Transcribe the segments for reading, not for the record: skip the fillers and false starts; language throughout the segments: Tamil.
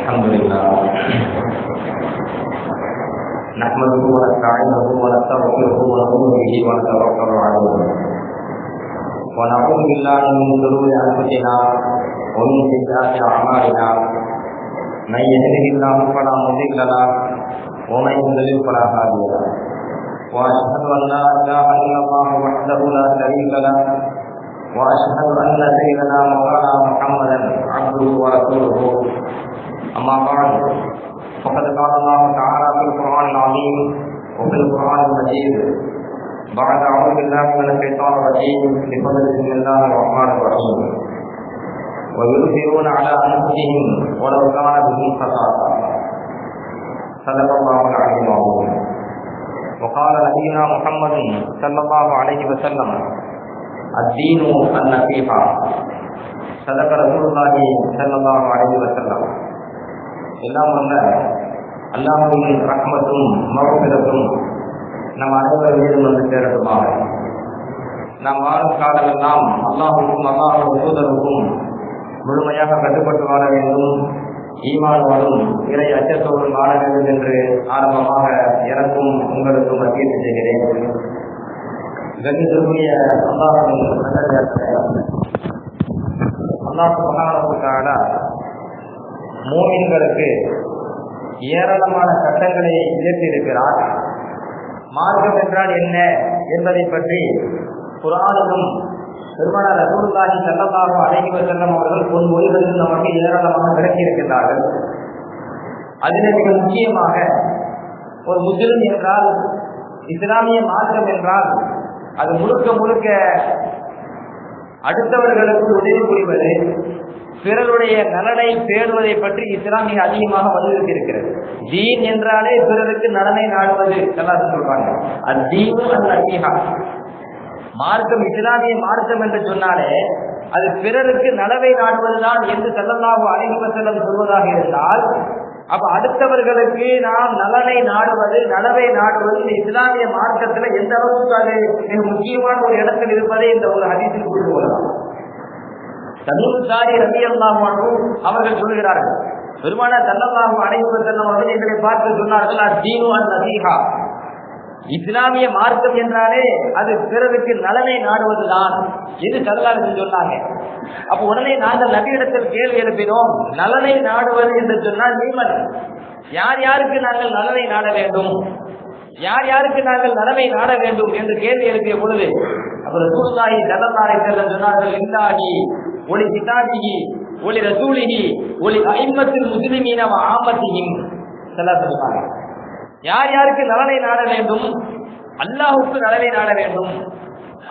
الحمد لله نحمده ونستعينه ونستغفره ونؤمن به ونتوكل عليه ونعوذ بالله من شرور انفسنا ومن سيئات اعمالنا من يهده الله فلا مضل له ومن يضلل فلا هادي له واشهد ان لا اله الا الله وحده لا شريك له واشهد ان سيدنا مولانا محمدا عبده ورسوله اما بعد فقد قال الله تعالى في القران العظيم وفي القران المجيد بعد اعوذ بالله من الشيطان الرجيم بفضل بسم الله الرحمن الرحيم ويؤثرون على انفسهم ولو كان بهم خصاصه صدق الله العلي العظيم وقال نبينا محمد صلى الله عليه وسلم الدين النصيحة صدق رسول الله صلى الله عليه وسلم எல்லாம் வல்ல அல்லாஹ்வின் ரஹ்மத்தும் மக்ஃபிரத்தும் நம் அனைவர் மீதும் வந்து சேரட்டுமாக. நாம் வாழும் காலமெல்லாம் அல்லாஹ்வுக்கும் அல்லாஹ்வுடைய தூதருக்கும் முழுமையாக கட்டுப்பட்டு வாழ வேண்டும், ஈமானோடும் இறை அச்சத்தோடும் வாழ வேண்டும் என்று ஆரம்பமாக எனக்கும் உங்களுக்கும் வசியத்து செய்கிறேன். கண்ணியத்திற்குரிய அல்லாஹ்வின் நல்லடியார்களே, அல்லாஹ் சுப்ஹானஹு வ தஆலா மூமின்களுக்கு ஏராளமான சட்டங்களை இயற்றியிருக்கிறார். மார்க்கம் என்றால் என்ன என்பதை பற்றி குர்ஆனிலும் பெருமானார் ரசூலுல்லாஹி ஸல்லல்லாஹு அலைஹி வஸல்லம் அவர்கள் பொன்மொழிகளில் நமக்கு ஏராளமாக விளக்கியிருக்கிறார்கள். அதில் மிக முக்கியமாக ஒரு முஸ்லிம் என்றால், இஸ்லாமிய மார்க்கம் என்றால் அது முழுக்க முழுக்க அடுத்தவர்களுக்கு உதவி புரிவது, பிறருடைய நலனை பேணுவதை பற்றி இஸ்லாம் மிக அதிகமாக வலியுறுத்தி இருக்கிறது. தீன் என்றாலே பிறருக்கு நலனை நாடுவது எல்லாரும் சொல்றாங்க. மார்க்கம், இஸ்லாமிய மார்க்கம் என்று சொன்னாலே அது பிறருக்கு நலவை நாடுவதுதான் என்று ஸல்லல்லாஹு அலைஹி வஸல்லம் சொல்வதாக இருந்தால், அப்ப அடுத்தவர்களுக்கு நாம் நலனை நாடுவது, நலவை நாடுவது இஸ்லாமிய மார்க்கத்துல எந்த அளவுக்கு அது மிக முக்கியமான ஒரு இடத்தில் இருப்பதை இந்த ஒரு ஹதீஸில் புரிந்து கொள்ளலாம். தமீமுத்தாரி ரலியல்லாஹு அன்ஹு அவர்கள் சொல்கிறார்கள், பெருமானார் ஸல்லல்லாஹு அலைஹி வஸல்லம் அவர்கள் எங்களை பார்த்து சொன்னார்கள், அத்தீனு அன்-நஸீஹா, இஸ்லாமிய மார்க்கம் என்றாலே அது பிறருக்கு நலனை நாடுவதுதான் என்று ஸல்லல்லாஹு சொன்னாங்க. அப்ப உடனே நாங்கள் நபியிடத்தில் கேள்வி எழுப்பினோம், நலனை நாடுவது என்று சொன்னால் நீமன், யார் யாருக்கு நாங்கள் நலனை நாட வேண்டும், யார் யாருக்கு நாங்கள் நலவை நாட வேண்டும் என்று கேள்வி எழுப்பிய பொழுது அவர் ரசூலுல்லாஹி ஸல்லல்லாஹு அலைஹி வஸல்லம் சொன்னார்கள், லில்லாஹி ஒலி கிதாபிஹி ஒலி ரசூலிஹி ஒலி அஇம்மத்தில் முஸ்லிமீன வ ஆமத்திஹிம். ஸல்லல்லாஹு யார் யாருக்கு நலனை நாட வேண்டும், அல்லாஹ்வுக்கு நலவை நாட வேண்டும்,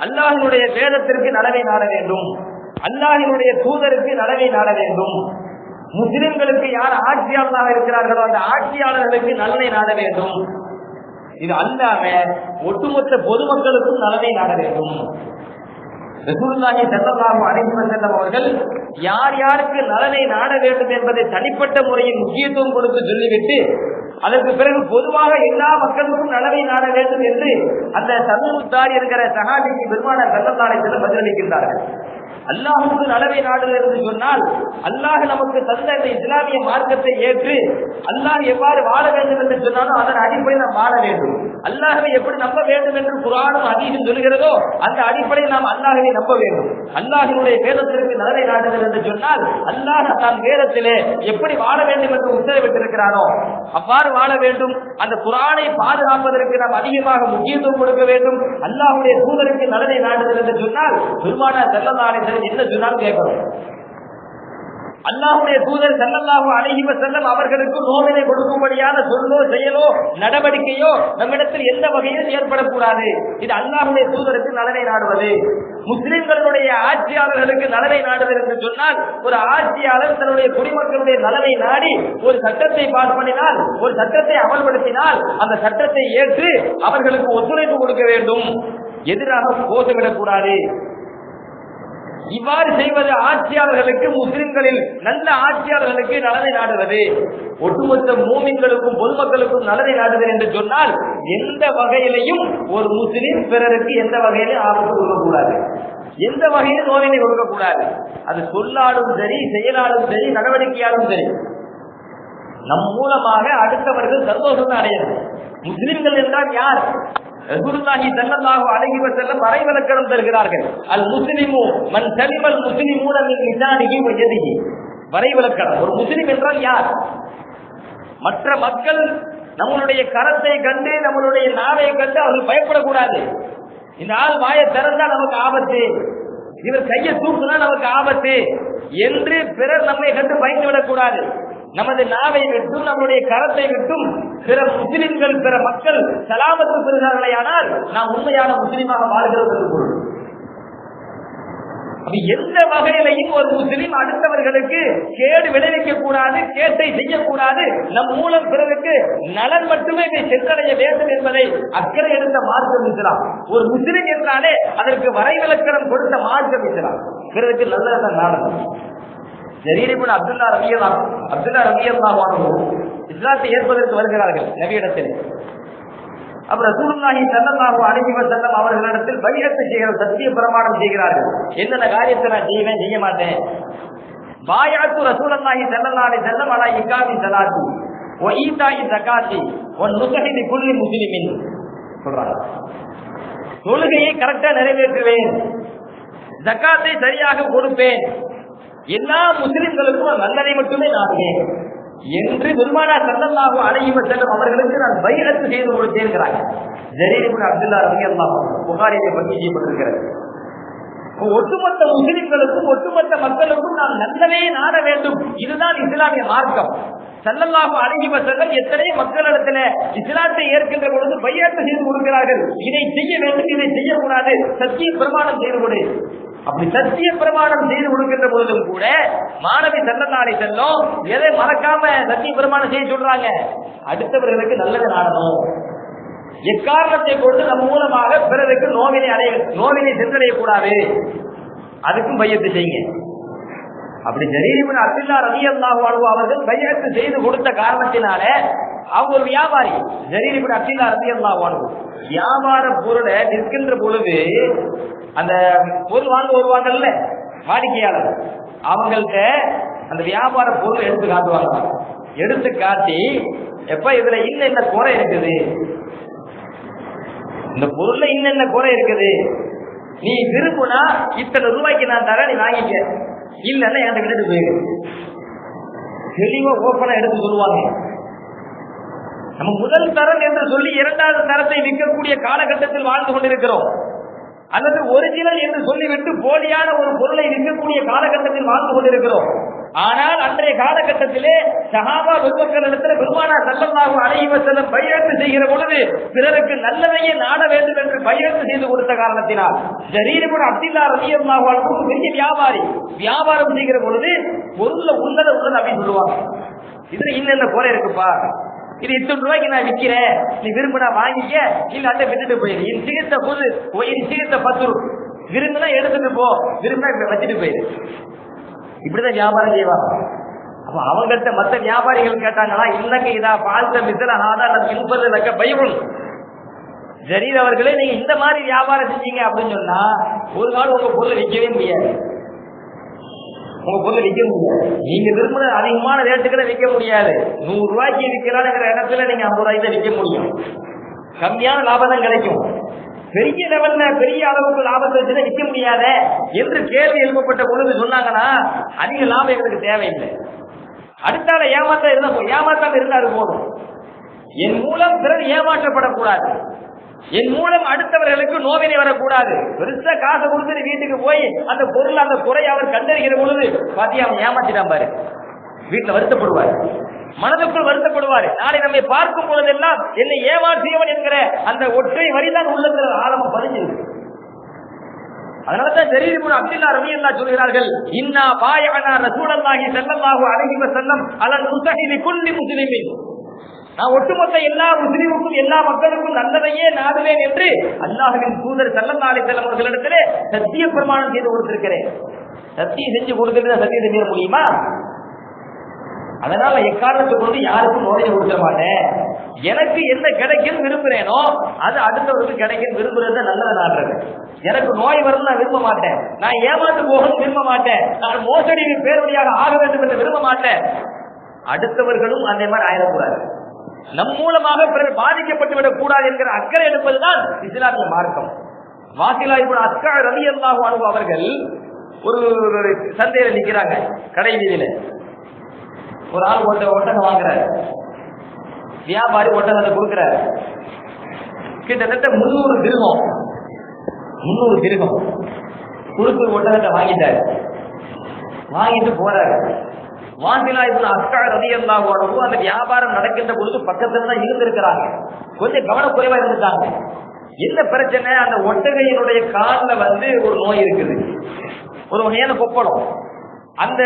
அல்லாஹ்வினுடைய வேதத்திற்கு நலவை நாட வேண்டும், அல்லாஹ்வினுடைய தூதருக்கு நலவை நாட வேண்டும், முஸ்லிம்களுக்கு யார் ஆட்சியாளராக இருக்கிறார்களோ அந்த ஆட்சியாளர்களுக்கு நலனை நாட வேண்டும், இது அல்லாம ஒட்டுமொத்த பொதுமக்களுக்கும் நலனை நாட வேண்டும். ரசூலுல்லாஹி ஸல்லல்லாஹு அலைஹி வஸல்லம் அவர்கள் யார் யாருக்கு நலனை நாட வேண்டும் என்பதை தனிப்பட்ட முறையில் முக்கியத்துவம் கொடுத்து சொல்லிவிட்டு அதற்கு பிறகு பொதுவாக எல்லா மக்களுக்கும் நலவை நாட வேண்டும் என்று அந்த தமீமுத்தாரி இருக்கிற சஹாபிக்கு பெருமானார் ஸல்லல்லாஹு அலைஹி வஸல்லம் பதிலளிக்கின்றார்கள். அல்லாஹ்வுக்கு நலவை நாடுவது என்று சொன்னால், அல்லாஹ் நமக்கு தந்த இந்த இஸ்லாமிய மார்க்கத்தை ஏற்று அல்லாஹ் எவ்வாறு வாழ வேண்டும் என்று சொன்னாலும் அதன் அடிப்படையில் நாம் வாழ வேண்டும். அல்லாஹ்வை எப்படி நம்ப வேண்டும் என்று குர்ஆனும் ஹதீஸும் சொல்கிறதோ அந்த அடிப்படையில் நாம் அல்லாஹ்வை நம்ப வேண்டும். அல்லாஹ்வினுடைய வேதத்திற்கு நலவை நாடுதல் என்று சொன்னால், அல்லாஹ் தான் வேதத்திலே எப்படி வாழ வேண்டும் என்று உத்தரவிட்டிருக்கிறானோ அவ்வாறு வாழ வேண்டும். அந்த குர்ஆனை பாதுகாப்பதற்கு நாம் அதிகமாக முக்கியத்துவம் கொடுக்க வேண்டும். அல்லாஹ்வுடைய தூதருக்கு நலனை நாடுதல் என்று சொன்னால் பெருமானார் ஸல்லல்லாஹு அலைஹி வஸல்லம் என்ன சொன்னாலும் கேட்கணும். அல்லாஹ்வுடைய தூதர் ஸல்லல்லாஹு அலைஹி வஸல்லம் அவர்களுக்கு நோவினை கொடுக்கும்படியான சொல்லோ செயலோ நடவடிக்கையோ நம்மிடத்தில் எந்த வகையிலும் ஏற்படக்கூடாது. இது அல்லாஹ்வுடைய தூதருக்கு நலனை நாடுவது. முஸ்லிம்களுடைய ஆட்சியாளர்களுக்கு நலனை நாடுவது என்று சொன்னால், ஒரு ஆட்சியாளர் தன்னுடைய குடிமக்களுடைய நலனை நாடி ஒரு சட்டத்தை பாஸ் பண்ணினால், ஒரு சட்டத்தை அமல்படுத்தினால் அந்த சட்டத்தை ஏற்று அவர்களுக்கு ஒத்துழைப்பு கொடுக்க வேண்டும், எதிராக கோஷமிடக்கூடாது. இவ்வாறு செய்வது ஆட்சியாளர்களுக்கு, முஸ்லிம்களில் நல்ல ஆட்சியாளர்களுக்கு நலனை நாடுவது. ஒட்டுமொத்த மூமின்களுக்கும் பொதுமக்களுக்கும் நலனை நாடுவது என்று சொன்னால் எந்த வகையிலையும் ஒரு முஸ்லிம் பிறருக்கு எந்த வகையிலும் ஆபத்து கொடுக்கக்கூடாது, எந்த வகையிலும் நோவினை கொடுக்கக்கூடாது. அது சொல்லாலும் சரி, செயலாலும் சரி, நடவடிக்கையாலும் சரி. நம் மூலமாக அடுத்தவர்கள் சந்தோஷத்தை அடையணும். முஸ்லிம்கள் என்றால் யார்? ரசூலுல்லாஹி ஸல்லல்லாஹு அலைஹி வஸல்லம் வரைவிலக்கணம் தருகிறார்கள். அல் முஸ்லிமு மன் சலிமல் முஸ்லிமூன மின் லிசானிஹி வ யதிஹி. வரைவிலக்கணம். ஒரு முஸ்லிம் என்றால் யார்? மற்ற மக்கள் நம்மளுடைய கரத்தை கண்டு நம்மளுடைய நாவை கண்டு அவர்கள் பயப்படக்கூடாது. இந்த ஆள் வாயை திறந்தா நமக்கு ஆபத்து, இவர் கையை தூக்குனா நமக்கு ஆபத்து என்று பிறர் நம்மை கண்டு பயந்து விடக்கூடாது. நமது நாவை விட்டும் நம்முடைய கரத்தை விட்டும் பிற முஸ்லிம்கள் பிற மக்கள் சலாமத்து பெறுகிறார்களே, ஆனால் நாம் உண்மையான முஸ்லிமாக வாழ்கிறோம் என்று பொருள். எந்த வகையிலையும் ஒரு முஸ்லிம் அடுத்தவர்களுக்கு கேடு விளைவிக்க கூடாது, கேட்டை செய்யக்கூடாது. நம் மூலம் பிறருக்கு நலன் மட்டுமே இதை சென்றடைய வேண்டும் என்பதை அக்கறை எடுத்த மார்க்கம் இஸ்லாம். ஒரு முஸ்லிம் என்றாலே அதற்கு வரைவிலக்கணம் கொடுத்த மார்க்கம் இஸ்லாம். பிறருக்கு நல்லதான் நாடகம். ஜரீர் இப்னு அப்துல்லா ரலியல்லாஹு அன்ஹு இஸ்லாத்தை ஏற்பதற்கு வருகிறார்கள் நபியிடத்தில். அப்ப ரசூலுல்லாஹி ஸல்லல்லாஹு அலைஹி வஸல்லம் அவர்களிடத்தில் பைஅத் செய்கிறார்கள், சத்திய பிரமாணம் செய்கிறார்கள். என்னென்ன காரியத்தை நான் செய்வேன், செய்ய மாட்டேன். பாயஅத்து ரசூலுல்லாஹி ஸல்லல்லாஹு அலைஹி வஸல்லம் அலா இகாமி ஸலாத்தி வ ஈதாஇ ஸகாத்தி வ நுஸஹி லிகுல்லி முஸ்லிமின் சொல்றாங்க. தொழுகையை கரெக்டா நிறைவேற்றுவேன், ஜகாத்தை சரியாக கொடுப்பேன், எல்லா முஸ்லிம்களுக்கும் நல்லதை மட்டுமே நாடுவேன் என்று பெருமானார் ஸல்லல்லாஹு அலைஹி வஸல்லம் அவர்களுக்கு நான் பைஅத் செய்து கொடுத்தேன்கிறாங்க. ஜரீர் இப்னு அப்துல்லா ரலியல்லாஹு அன்ஹு புகாரிலே பதிவு செய்யப்பட்டிருக்கிறது. ஒட்டுமொத்த முஸ்லிம்களுக்கும் ஒட்டுமொத்த மக்களுக்கும் நாம் நல்லதே நாட வேண்டும். இதுதான் இஸ்லாமிய மார்க்கம். ஸல்லல்லாஹு அலைஹி வஸல்லம் எத்தனை மக்களிடத்தில் இஸ்லாத்தை ஏற்கின்ற பொழுது பைஅத் செய்து கொடுக்கிறார்கள். இதை செய்ய வேண்டும், இதை செய்யக்கூடாது, சத்திய பிரமாணம் செய்து கொடு. அப்படி சத்திய பிரமாணம் செய்து கொடுக்கின்ற பொழுதும் கூட மாணவி ஸல்லல்லாஹு அலைஹி வஸல்லம் எதை மறக்காம சத்திய பிரமாணம் செய்ய சொல்றாங்க? அடுத்தவர்களுக்கு நல்லது நாடணும். எக்காரணத்தை கொண்டு நம் மூலமாக பிறருக்கு நோவினை சென்றடையக்கூடாது. அதுக்கும் பையத்து செய்யுங்க. அப்படி ஜரீர் இப்னு அப்துல்லா ரலியல்லாஹு அன்ஹு அவர்கள் பையத்து செய்து கொடுத்த காரணத்தினால அவங்க ஒரு வியாபாரி. ஜரீர் இப்னு அப்துல்லா ரலியல்லாஹு அன்ஹு வியாபார பொருளை விற்கின்ற பொழுது அந்த பொருள் வாங்க வருவாங்கல்ல வாடிக்கையாளர், அவங்கள்ட்ட அந்த வியாபார பொருள் எடுத்து காட்டுவாங்க. எடுத்து காட்டி எப்ப இதுல இன்னென்ன குறை இருக்குது, இந்த பொருள்ல இன்னென்ன குறை இருக்குது, நீ விரும்புனா இத்தனை ரூபாய்க்கு நான் தரேன், நீ வாங்கிக்க, இல்லன்னா என்கிட்ட விட்டுட்டு போயிரு. தெளிவா ஓப்பனா எடுத்து சொல்லுவாங்க. நம்ம முதல் தரம் என்று சொல்லி இரண்டாவது தரத்தை விற்கக்கூடிய காலகட்டத்தில் வாழ்ந்து கொண்டிருக்கிறோம். அல்லது ஒரிஜினல் என்று சொல்லிவிட்டு போலியான ஒரு பொருளை விற்கக்கூடிய காலகட்டத்தில் வாழ்ந்து கொண்டிருக்கிறோம். ஆனால் அன்றைய காலகட்டத்திலே சஹாபா பெருமக்களிடத்தில் பெருமானார் ஸல்லல்லாஹு அலைஹி வஸல்லம் பைஅத் செய்கிற பொழுது பிறருக்கு நல்லதையே நாட வேண்டும் என்று பைஅத் செய்து கொடுத்த காரணத்தினால் ஜரீர் இப்னு அப்துல்லா ரலியல்லாஹு அன்ஹு பெரிய வியாபாரி. வியாபாரம் செய்கிற பொழுது பொருள்ல உள்ளதை அப்படின்னு சொல்லுவாங்க. இதுல இன்னென்ன குறை இருக்குப்பா, இது இத்தனை ரூபாய்க்கு நான் விற்கிறேன், நீ விரும்பினா வாங்கிக்க, இல்ல அட்டை விட்டுட்டு போயிரு. என் சிகிச்சை போது என் சிகிச்சை 10 ரூபாய், விரும்பினா எடுத்துட்டு போ, விரும்பினா வச்சுட்டு போயிரு. இப்படிதான் வியாபாரம் செய்வாங்க. அப்ப அவங்கள்ட்ட மற்ற வியாபாரிகள் கேட்டாங்களா, இல்லங்க இதா பால்த மிசலஹாதா இன்பது லக்க பைபிள். ஜரீர் அவர்களே, நீங்க இந்த மாதிரி வியாபாரம் செஞ்சீங்க அப்படின்னு சொன்னா ஒரு நாள் உங்க பொருளை விற்கவே முடியாது. உங்க பொருளை விற்க முடியாது. நீங்க விரும்பின அதிகமான ரேட்டுகளை விற்க முடியாது. 100 ரூபாய்க்கு விற்கலாம்ங்கிற இடத்துல நீங்க 50 ரூபாய்க்கு விற்க முடியும். கம்மியான லாபம் தான் கிடைக்கும். பெரிய லெவல்ல பெரிய அளவுக்கு லாபத்தை வச்சு விற்க முடியாத என்று கேள்வி எழுப்பப்பட்ட பொழுது சொன்னாங்கன்னா, அதிக லாபம் எங்களுக்கு தேவையில்லை, அடுத்தால ஏமாற்றம் இருந்தாரு போதும். என் மூலம் பிறர் ஏமாற்றப்படக்கூடாது, என் மூலம் அடுத்தவர்களுக்கு நோவினை வரக்கூடாது. பெருசா காசை கொடுத்துட்டு வீட்டுக்கு போய் அந்த பொருள் அந்த குறையை அவர் கண்டறிகிற பொழுது பாத்தியா அவன் ஏமாத்திட்டான் பாரு, வீட்டுல வருத்தப்படுவார், மனதுக்குள் வருத்தப்படுவார். நாளை நம்மை பார்க்கும் பொழுதெல்லாம் என்னை ஏமாற்றியவன் என்கிற அந்த ஒற்றை வரிதான் உள்ளத்தில் ஆழமா பதிஞ்சிருக்கு. அதனாலதான் ஜரீர் இப்னு அப்துல்லா ரலியல்லாஹு சொல்கிறார்கள், இன்னா பாயஅனா ரசூலுல்லாஹி ஸல்லல்லாஹு அலைஹி வஸல்லம் அலா நுஸஹி லிகுல்லி முஸ்லிமின். நான் ஒட்டுமொத்த எல்லா முஸ்லிமுக்கும் எல்லா மக்களுக்கும் நல்லதையே நாடுவேன் என்று அல்லாஹ்வின் தூதர் ஸல்லல்லாஹு அலைஹி வஸல்லம் அவர்களிடத்திலே சத்திய பிரமாணம் செய்து கொடுத்திருக்கிறேன். சத்தியம் செஞ்சு கொடுத்துட்டு சத்தியத்தை மீற முடியுமா? அதனால எக்காரணத்தை கொண்டு யாருக்கும் நோயை கொடுக்க மாட்டேன். எனக்கு என்ன கிடைக்கும் விரும்புறேனோ அது அடுத்தவருக்கு கிடைக்கும் விரும்புறது நல்லதை நாடுறது. எனக்கு நோய் வரும் நான் விரும்ப மாட்டேன், நான் ஏமாந்து போகணும் விரும்ப மாட்டேன், நான் மோசடி பேர் வழியாக ஆக வேண்டும் என்று விரும்ப மாட்டேன். அடுத்தவர்களும் அந்த மாதிரி ஆயிடக்கூடாது, நம் மூலமாக பிறர் பாதிக்கப்பட்டு விடக் கூடாது என்கிற அக்கறை எடுப்பதுதான் இஸ்லாமிய மார்க்கம். வாசிலா இப்னு அஸ்கா ரலியல்லாஹு அன்ஹு அவர்கள் ஒரு சந்தையில நிக்கிறாங்க, கடை வீதியில. ஒரு ஆள் ஒட்டகம் வாங்குறாரு, வியாபாரி ஒட்டகத்தை கொடுக்கிறாரு. கிட்டத்தட்ட 300 திருகம் குறுக்கு ஒட்டகத்தை வாங்கிட்டாரு. வாங்கிட்டு போறாரு. வாசிலா இப்னு அஸ்கா ரலியல்லாஹு அன்ஹு அந்த வியாபாரம் நடக்கின்ற பொழுது பக்கத்துல தான் இருந்திருக்கிறாங்க. கொஞ்சம் கவனக்குறைவா இருந்துட்டாங்க. என்ன பிரச்சனை? அந்த ஒட்டகையினுடைய காலில் ஒரு நோய் இருக்குது, ஒரு வகையான கொப்பளம். அந்த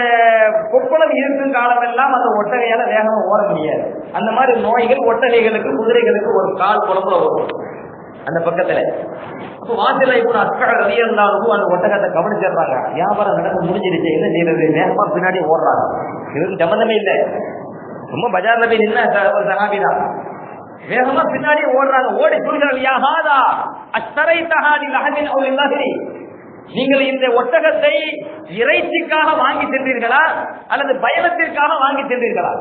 கொப்பளம் இருக்கும் காலமெல்லாம் அந்த ஒட்டகையால வேகமா ஓட முடியாது. அந்த மாதிரி நோய்கள் ஒட்டகைகளுக்கு குதிரைகளுக்கு ஒரு கால் குழம்புல வரும் அந்த பக்கத்துல. அப்போ வாசிலா இப்னு அஸ்கா ரலியல்லாஹு அன்ஹு அந்த ஒட்டகத்தை கவனிச்சிடுறாங்க. வியாபாரம் நடந்து முடிஞ்சிருச்சு, என்ன செய்யறது? வேகமா பின்னாடி ஓடுறாங்க. இதுக்கு சம்பந்தமே இல்லை, ரொம்ப பஜார்ல போய் நின்ன சஹாபிதான். வேகமா பின்னாடி ஓடுறாங்க. ஓடி சொல்கிறார்கள், யா ஹாதா அஷ்தரைதஹா லிலஹதின் அவ் லில்லாஹி, நீங்கள் இந்த ஒட்டகத்தை இறைச்சிக்காக வாங்கி சென்றீர்களா அல்லது பயணத்திற்காக வாங்கி சென்றீர்களா?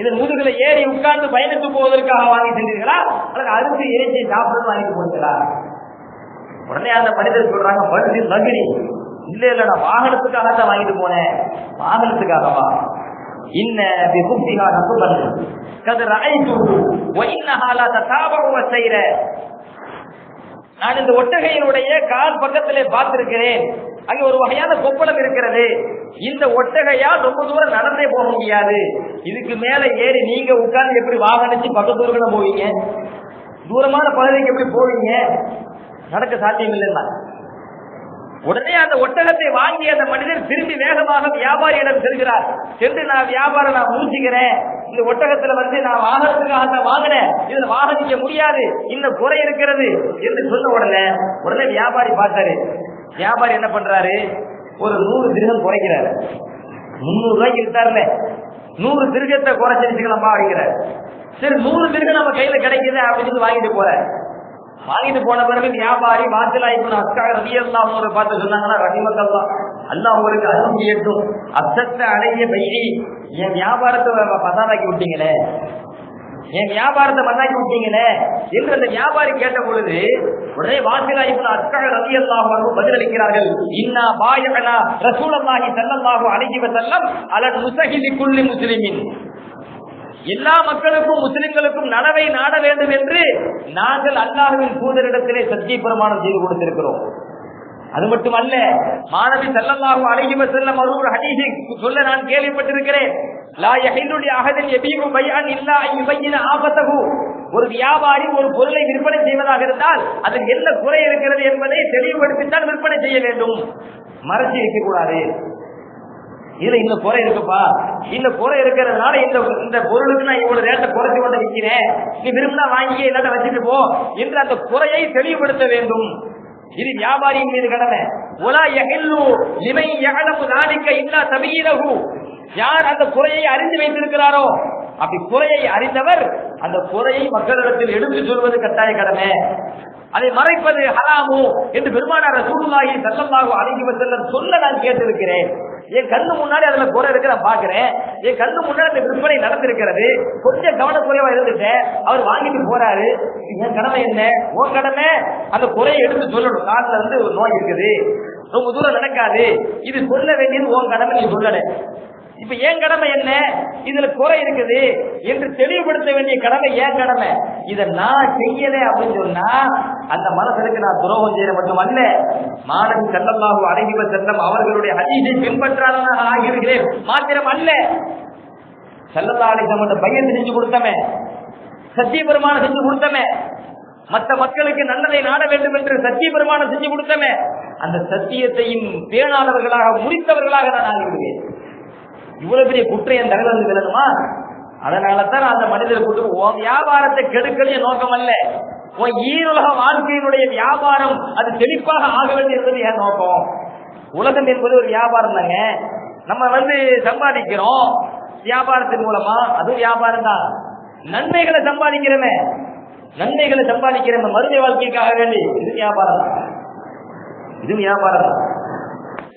இதன் முதுகுல ஏறி உட்கார்ந்து பயணித்து போவதற்காக வாங்கி சென்றீர்களா அல்லது அரிசி இறைச்சி சாப்பிட்டு வாங்கிட்டு போனீங்களா? உடனே அந்த மனிதர் சொல்றாங்க, பருத்தி நகிரி, இல்ல இல்ல நான் வாகனத்துக்காக தான் வாங்கிட்டு போனேன். வாகனத்துக்காகவா? இன்ன பிகுப்திஹா நகுபன் கத் ரஐது வ இன்னஹா லா ததாபு வஸைர, நான் இந்த ஒட்டகையினுடைய கால் பக்கத்திலே பார்த்திருக்கிறேன், அங்கே ஒரு வகையான கொப்பளம் இருக்கிறது. இந்த ஒட்டகையால் ரொம்ப தூரம் நடந்தே போக முடியாது. இதுக்கு மேல ஏறி நீங்க உட்கார்ந்து எப்படி வாகனிச்சு பக்கத்தூர்களை போவீங்க? தூரமான பகுதிக்கு எப்படி போவீங்க? நடக்க சாத்தியம் இல்லைன்னா. உடனே அந்த ஒட்டகத்தை வாங்கி அந்த மனிதர் திரும்பி வேகமாக வியாபாரியிடம் செல்கிறார். சென்று நான் வியாபாரம் நான் முடிச்சுக்கிறேன், இந்த ஒட்டகத்துல நான் வாகனத்துக்காக வாங்கினேன், இதுல வாகனிக்க முடியாது, இந்த குறை இருக்கிறது என்று சொன்ன உடனே வியாபாரி பார்த்தாரு. வியாபாரி என்ன பண்றாரு? ஒரு 100 திருகம் குறைக்கிறாரு. 300 ரூபாய்க்கு வித்தாருல, 100 திருகத்தை குறைச்சிருச்சுக்கலாமா அப்படிங்கிறார். சரி, 100 திருகம் நம்ம கையில கிடைக்குது அப்படின்னு வாங்கிட்டு போற. வாங்கிட்டு போன பிறகு வியாபாரி வாசிலா இப்னு அஸ்கா ரலியல்லாஹு அன்ஹு பார்த்து சொன்னாங்கன்னா, ரஹிமக்கல்லாஹ், அல்லாஹ் உங்களுக்கு அருள் செய்யட்டும், அப்சத்த அலைய பையி, என் வியாபாரத்தை பசாதாக்கி விட்டீங்களே, என் வியாபாரத்தை மண்ணாக்கி விட்டீங்களே என்று அந்த வியாபாரி கேட்ட பொழுது உடனே வாசிலா இப்னு அஸ்கா ரலியல்லாஹு அன்ஹு பதிலளிக்கிறார்கள், இன்னா பாயஅனா ரசூலுல்லாஹி ஸல்லல்லாஹு அலைஹி வஸல்லம் அலா நுஸஹி லிகுல்லி முஸ்லிமின், எல்லா மக்களுக்கும் முஸ்லிம்களுக்கும் நலவை நாட வேண்டும் என்று நாங்கள் அல்லாஹ்வின் தூதரிடத்திலே சத்திய பிரமாணம் செய்து கொடுத்திருக்கிறோம். அது மட்டுமல்ல, மாணவி ஸல்லல்லாஹு அலைஹி வஸல்லம் ஒரு ஹதீஸை சொல்ல நான் கேள்விப்பட்டிருக்கிறேன், லா யஹில்லு லி அஹதின் யபீஉ பைஅன் இல்லா அன் யுபய்யின ஆஃபதஹு, ஒரு வியாபாரி ஒரு பொருளை விற்பனை செய்வதாக இருந்தால் அதில் என்ன குறை இருக்கிறது என்பதை தெளிவுபடுத்தித்தான் விற்பனை செய்ய வேண்டும், மறைச்சு வைக்க கூடாது. இதுல இந்த குறை இருக்குப்பா, இந்த குறை இருக்கிறதுனால இந்த பொருளுக்கு நான் இவ்வளவு ரேட்டை குறைச்சு கொண்டு விற்கிறேன், நீ விரும்பினா வாங்கி இல்லாட்ட வச்சுட்டு போ என்று அந்த குறையை தெளிவுபடுத்த வேண்டும். இது வியாபாரியின் மீது கடமை. ஒலா யஹில்லு லிமன் யஅலமு ذلك இல்லா தபீரஹு, யார் அந்த குறையை அறிந்து வைத்திருக்கிறாரோ, அப்படி குறையை அறிந்தவர் அந்த குறையை மக்களிடத்தில் எடுத்து சொல்வது கட்டாய கடமை. அதை மறைப்பது ஹராமு என்று பெருமானார் ரசூலுல்லாஹி ஸல்லல்லாஹு அலைஹி வஸல்லம் சொல்ல நான் கேட்டிருக்கிறேன். என் கண்ணு முன்னாடி அதுல குறை இருக்கு, நான் பாக்குறேன். என் கண்ணு முன்னாடி அந்த விற்பனை நடந்திருக்கிறது. கொஞ்சம் கவனக்குறைவா இருந்துட்டேன், அவர் வாங்கிட்டு போறாரு. என் கடமை என்ன? உன் கடமை அந்த குறையை எடுத்து சொல்லணும். காலில் ஒரு நோய் இருக்குது, ரொம்ப தூரம் நடக்காது, இது சொல்ல வேண்டியது உன் கடமை, நீ சொல்லல. இப்ப ஏன் கடமை என்ன? இதுல குறை இருக்குது என்று தெளிவுபடுத்த வேண்டிய கடமை ஏன் கடமை. இதை நான் செய்யல அப்படின்னு சொன்னா அந்த மனசனுக்கு நான் துரோகம் செய்யற மட்டுமல்ல, மாணவி ஸல்லல்லாஹு அலைஹி வஸல்லம் அவர்களுடைய ஹதீஸை பின்பற்றாதவனாக ஆகியிருக்கிறேன் மாத்திரம் அல்ல, ஸல்லல்லாஹு அலைஹி வஸல்லம் பையன் செஞ்சு கொடுத்தமே, சத்திய பெருமானம் செஞ்சு கொடுத்தமே, மற்ற மக்களுக்கு நல்லதை நாட வேண்டும் என்று சத்திய பெருமானம் செஞ்சு கொடுத்தமே, அந்த சத்தியத்தையும் பேணாதவர்களாக முடித்தவர்களாக நான் ஆகிவிடுவேன். இவ்வளவு பெரிய குற்றம் என் தலைவர் வந்து விளங்குமா? அதனாலதான் அந்த மனிதரை கூட்டு உன் வியாபாரத்தை கெடுக்கலைய நோக்கம் அல்ல, உன் ஈருலக வாழ்க்கையினுடைய வியாபாரம் அது செழிப்பாக ஆக வேண்டியது என் நோக்கம். உலகம் என்பது ஒரு வியாபாரம் தாங்க. நம்ம சம்பாதிக்கிறோம் வியாபாரத்தின் மூலமா, அது வியாபாரம் தான். நன்மைகளை சம்பாதிக்கிறமே, நன்மைகளை சம்பாதிக்கிறமே மறுமை வாழ்க்கைக்காக வேண்டி, இது வியாபாரம் தான், இது வியாபாரம் தான்.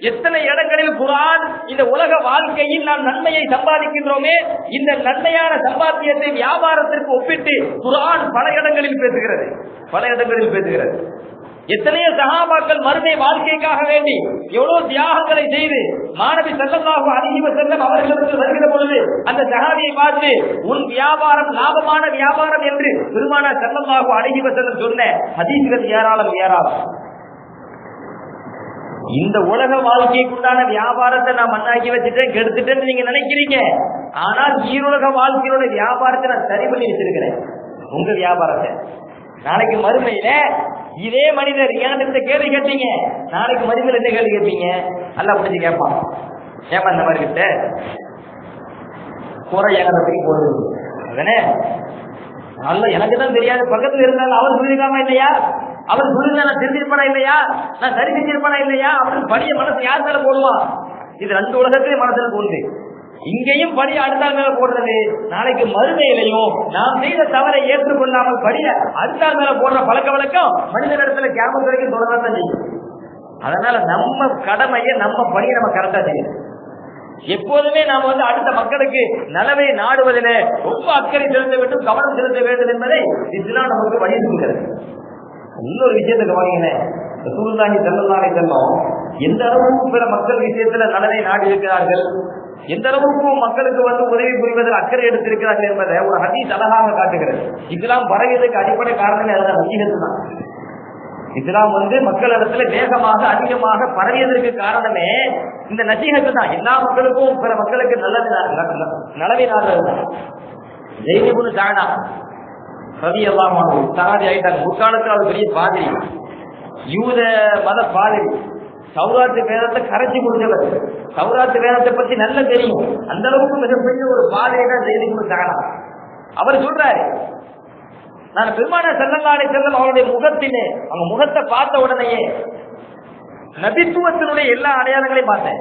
எத்தனை இடங்களில் குர்ஆன் இந்த உலக வாழ்க்கையில் நாம் நன்மையை சம்பாதிக்கின்றோமே, இந்த நன்மையான சம்பாத்தியத்தை வியாபாரத்திற்கு ஒப்பிட்டு குர்ஆன் பல இடங்களில் பேசுகிறது. எத்தனையோ சஹாபாக்கள் மறுமை வாழ்க்கைக்காக வேண்டி எவ்வளவு தியாகங்களை செய்து மாணவி ஸல்லல்லாஹு அலைஹி வஸல்லம் அவர்களுக்கு வருகிற பொழுது அந்த சஹாபியை பார்த்து உன் வியாபாரம் லாபமான வியாபாரம் என்று பெருமானார் ஸல்லல்லாஹு அலைஹி வஸல்லம் சொன்ன ஹதீஸ்கள் ஏராளம். இந்த உலக வாழ்க்கைக்குண்டான வியாபாரத்தை நான் மண்ணாக்கி வச்சுட்டேன், கெடுத்துட்டேன்னு நீங்க நினைக்கிறீங்க. ஆனால் ஈருலக வாழ்க்கையோட வியாபாரத்தை நான் சரி பண்ணி வச்சிருக்கிறேன். உங்க வியாபாரத்தை நாளைக்கு மறுமையில இதே மனிதர் ஏன் இந்த கேள்வி கேட்டீங்க, நாளைக்கு மறுமையில என்ன கேள்வி கேட்பீங்க? அல்ல புரிஞ்சு கேட்பான். ஏமா இந்த மாதிரி கிட்ட குறை ஏகத்துக்கு போடுறது அதனே நல்ல எனக்கு தான் தெரியாது, பக்கத்துல இருந்தாலும் அவர் சொல்லிருக்காம இல்லையா, அவர் சொல்லிருந்தா நான் தெரிஞ்சிருப்பானா இல்லையா, நான் சரி செஞ்சிருப்பானா இல்லையா அப்படின்னு படிய மனசு யார் மேல போடுவான்? இது ரெண்டு உலகத்திலே மனசுல போடுது. இங்கேயும் படி அடுத்தாள் மேல போடுறது, நாளைக்கு மறுமையிலையும் நாம் செய்த தவறை ஏற்றுக்கொள்ளாமல் படிய அடுத்தாள் மேல போடுற பழக்க வழக்கம் மனித இடத்துல கேமரா வரைக்கும் தொடர்தான் செய்யும். அதனால நம்ம கடமையை நம்ம பணியை நம்ம கரெக்டா செய்யணும். எப்போதுமே நாம அடுத்த மக்களுக்கு நலவை நாடுவதில் ரொம்ப அக்கறை செலுத்த வேண்டும், கவனம் செலுத்த வேண்டும் என்பதை இஸ்லாம் நமக்கு வலியுறுத்துகிறது. இன்னொரு விஷயத்தை கவனிங்களேன், ரசூலுல்லாஹி ஸல்லல்லாஹு அலைஹி வஸல்லம் எந்த அளவுக்கு பிற மக்கள் விஷயத்துல நலனை நாடி இருக்கிறார்கள், எந்த அளவுக்கு மக்களுக்கு உதவி புரிவதில் அக்கறை எடுத்திருக்கிறார்கள் என்பதை ஒரு ஹதீஸ் அழகாக காட்டுகிறது. இஸ்லாம் பரவியதுக்கு அடிப்படை காரணமே அதுதான், நசீஹத் தான். இஸ்லாம் மக்களிடத்துல வேகமாக அதிகமாக பரவியதற்கு காரணமே இந்த நசீஹத் தான். எல்லா மக்களுக்கும் பிற மக்களுக்கு நலவை நாடுறது. ஸைத் இப்னு ஸஅதா ரலியல்லாஹு அன்ஹு சஹாபி ஆயிட்டாங்க. முற்காலத்தில் அவர் பெரிய பாதிரி, யூத மத பாதிரி. தௌராத் வேதத்தை கரைச்சி முடிஞ்சவர், தௌராத் வேதத்தை பத்தி நல்ல தெரியும். அந்த அளவுக்கு மிகப்பெரிய ஒரு பாதிரி தான் ஸைத் இப்னு ஸஅதா. அவர் சொல்றாரு, நான் பெருமானார் ஸல்லல்லாஹு அலைஹி வஸல்லம் அவருடைய முகத்திலே, அவங்க முகத்தை பார்த்த உடனேயே நபித்துவத்தினுடைய எல்லா அடையாளங்களையும் பார்த்தேன்.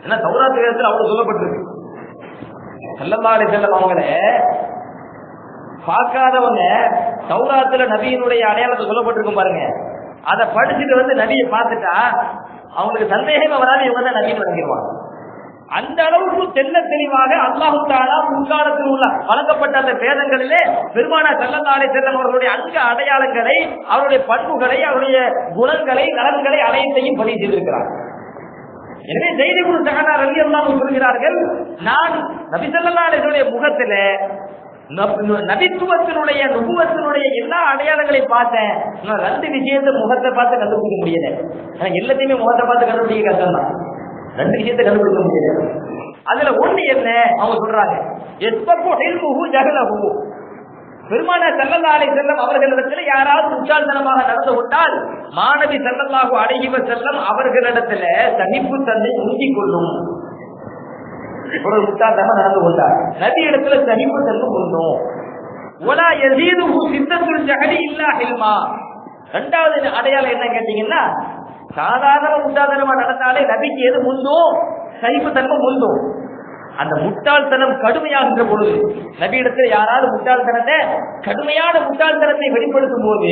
ஏன்னா தௌராத் வேதத்தில் அவரு சொல்லப்பட்டிருக்கு. ஸல்லல்லாஹு அலைஹி வஸல்லம் அவங்கள பார்க்காதவங்க தௌராத்துல நபியினுடைய அடையாளத்தை சொல்லப்பட்டிருக்கும் பாருங்க, அதை படிச்சுட்டு நபியை பார்த்துட்டா அவங்களுக்கு சந்தேகமே வராது, இவங்க தான் நபின்னு நினைக்கிடுவாங்க. அந்த அளவுக்கு தெல்ல தெளிவாக அல்லாஹ் தஆலா முன்காலத்தில் உள்ள வழங்கப்பட்ட அந்த வேதங்களிலே பெருமானார் ஸல்லல்லாஹு அலைஹி வஸல்லம் அவர்களுடைய அங்க அடையாளங்களை, அவருடைய பண்புகளை, அவருடைய குணங்களை, நலன்களை அனைத்தையும் பதிவு செய்திருக்கிறார். எனவே ஸைத் இப்னு ஸஅதா ரலியல்லாஹு அன்ஹு சொல்கிறார்கள், நான் நபி ஸல்லல்லாஹு அலைஹி வஸல்லம் முகத்துல நபித்துவத்தினுடைய நுபுவத்தினுடைய எல்லா அடையாளங்களையும் பார்த்தேன். நான் ரெண்டு விஷயத்தை முகத்தை பார்த்து கண்டுபிடிக்க முடியல, எல்லாத்தையுமே முகத்தை பார்த்து கண்டுபிடிக்க கஷ்டம் தான். ரெண்டு விஷயத்தை கண்டுபிடிக்க முடியல. அதுல ஒண்ணு என்ன அவங்க சொல்றாங்க, பெருமானார் ஸல்லல்லாஹு அலைஹி வஸல்லம் அவர்களிடத்துல யாராவது முட்டாள்தனமாக நடந்து விட்டால் மாணவி ஸல்லல்லாஹு அலைஹி வஸல்லம் அவர்களிடத்துல சகிப்பு தன்மை முந்திக் கொள்ளும். ஒரு முட்டாள்தனமா நடந்து கொண்டார், நபி இடத்துல சகிப்பு தன்மை கொள்ளும். ஒலா யஸீதுஹு சித்தத்துல் ஜஹலி இல்லா ஹில்மா. இரண்டாவது அடையாளம் என்ன கேட்டீங்கன்னா, சாதாரண முட்டாள்தனமா நடந்தாலே நபிக்கு எது முந்தும்? சகிப்பு தன்மை முந்தும். அந்த முட்டாள்தனம் கடுமையாகின்ற பொழுது, நபியிடத்தில் யாராவது முட்டாள்தனத்தை, கடுமையான முட்டாள்தனத்தை வெளிப்படுத்தும் போது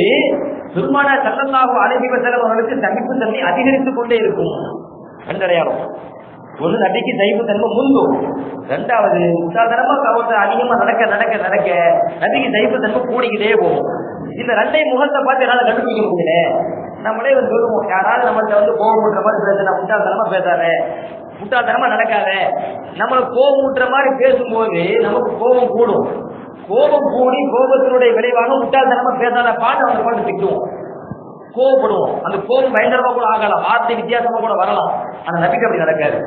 பெருமானார் ஸல்லல்லாஹு அலைஹி வஸல்லம் அவர்களுக்கு சகிப்பு தன்மை அதிகரித்துக் கொண்டே இருக்கும். ரெண்டு அடையாளம். ஒன்று நபிக்கு சகிப்பு தன்மை முந்தும், ரெண்டாவது முட்டாள்தனமா அதிகமா நடக்க நடக்க நடக்க நபிக்கு சகிப்பு தன்மை கூடிக்கிட்டே போகும். இந்த ரெண்டையும் முகத்தை பார்த்து என்னால கண்டுபிடிக்க முடியல. நம்மளே சொல்லுவோம், யாராவது நம்மள்கிட்ட கோபம் ஊட்டுற மாதிரி பேச, முட்டாள்தனமா பேசாத, முட்டாள்தனமா நடக்காத. நம்மளை கோபம் ஊட்டுற மாதிரி பேசும்போது நமக்கு கோபம் கூடும். கோபம் கூடி கோபத்தினுடைய விளைவாக முட்டாள்தனமா பேசாத பாட்டு அவங்க பாட்டு திட்டுவோம், கோபப்படுவோம். அந்த கோபம் பயங்கரமா கூட ஆகலாம், வார்த்தை வித்தியாசமா கூட வரலாம். அந்த நபிக்கு அப்படி நடக்காது.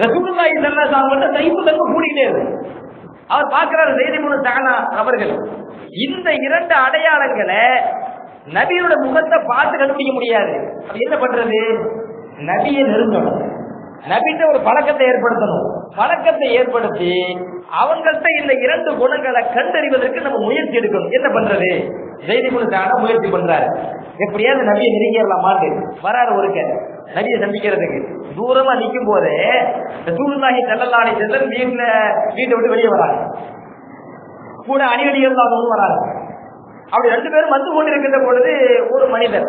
ரசூலுல்லாஹி ஸல்லல்லாஹு அலைஹி வஸல்லம் சகிப்பு தன்மை கூடிக்கிட்டே இருக்கு. அவர் பார்க்கிறார் ஸைத் இப்னு ஸஅதா அவர்கள் இந்த இரண்டு அடையாளங்களை நபியோட முகத்தை பார்த்து கண்டுபிடிக்க முடியாது. அது என்ன பண்றது? நபியை நெருங்கணும், நபிட்ட ஒரு பழக்கத்தை ஏற்படுத்தணும். பழக்கத்தை ஏற்படுத்தி அவங்கள்ட்ட இந்த இரண்டு குணங்களை கண்டறிவதற்கு நம்ம முயற்சி எடுக்கணும். என்ன பண்றது? ஸைத் இப்னு ஸஅதா முயற்சி பண்றாரு. எப்படியாவது நபியை நெருங்கிடலாமான்னு வராரு. ஒருக்க நபியை சந்திக்கிறதுக்கு தூரமா நிற்கும் போது ரசூலுல்லாஹி ஸல்லல்லாஹு அலைஹி வஸல்லம் வீட்டை விட்டு வெளியே வராங்க. கூட அணிவடிகள் தான் வராங்க. அப்படி ரெண்டு பேரும் வந்து கொண்டிருக்கின்ற பொழுது ஒரு மனிதர்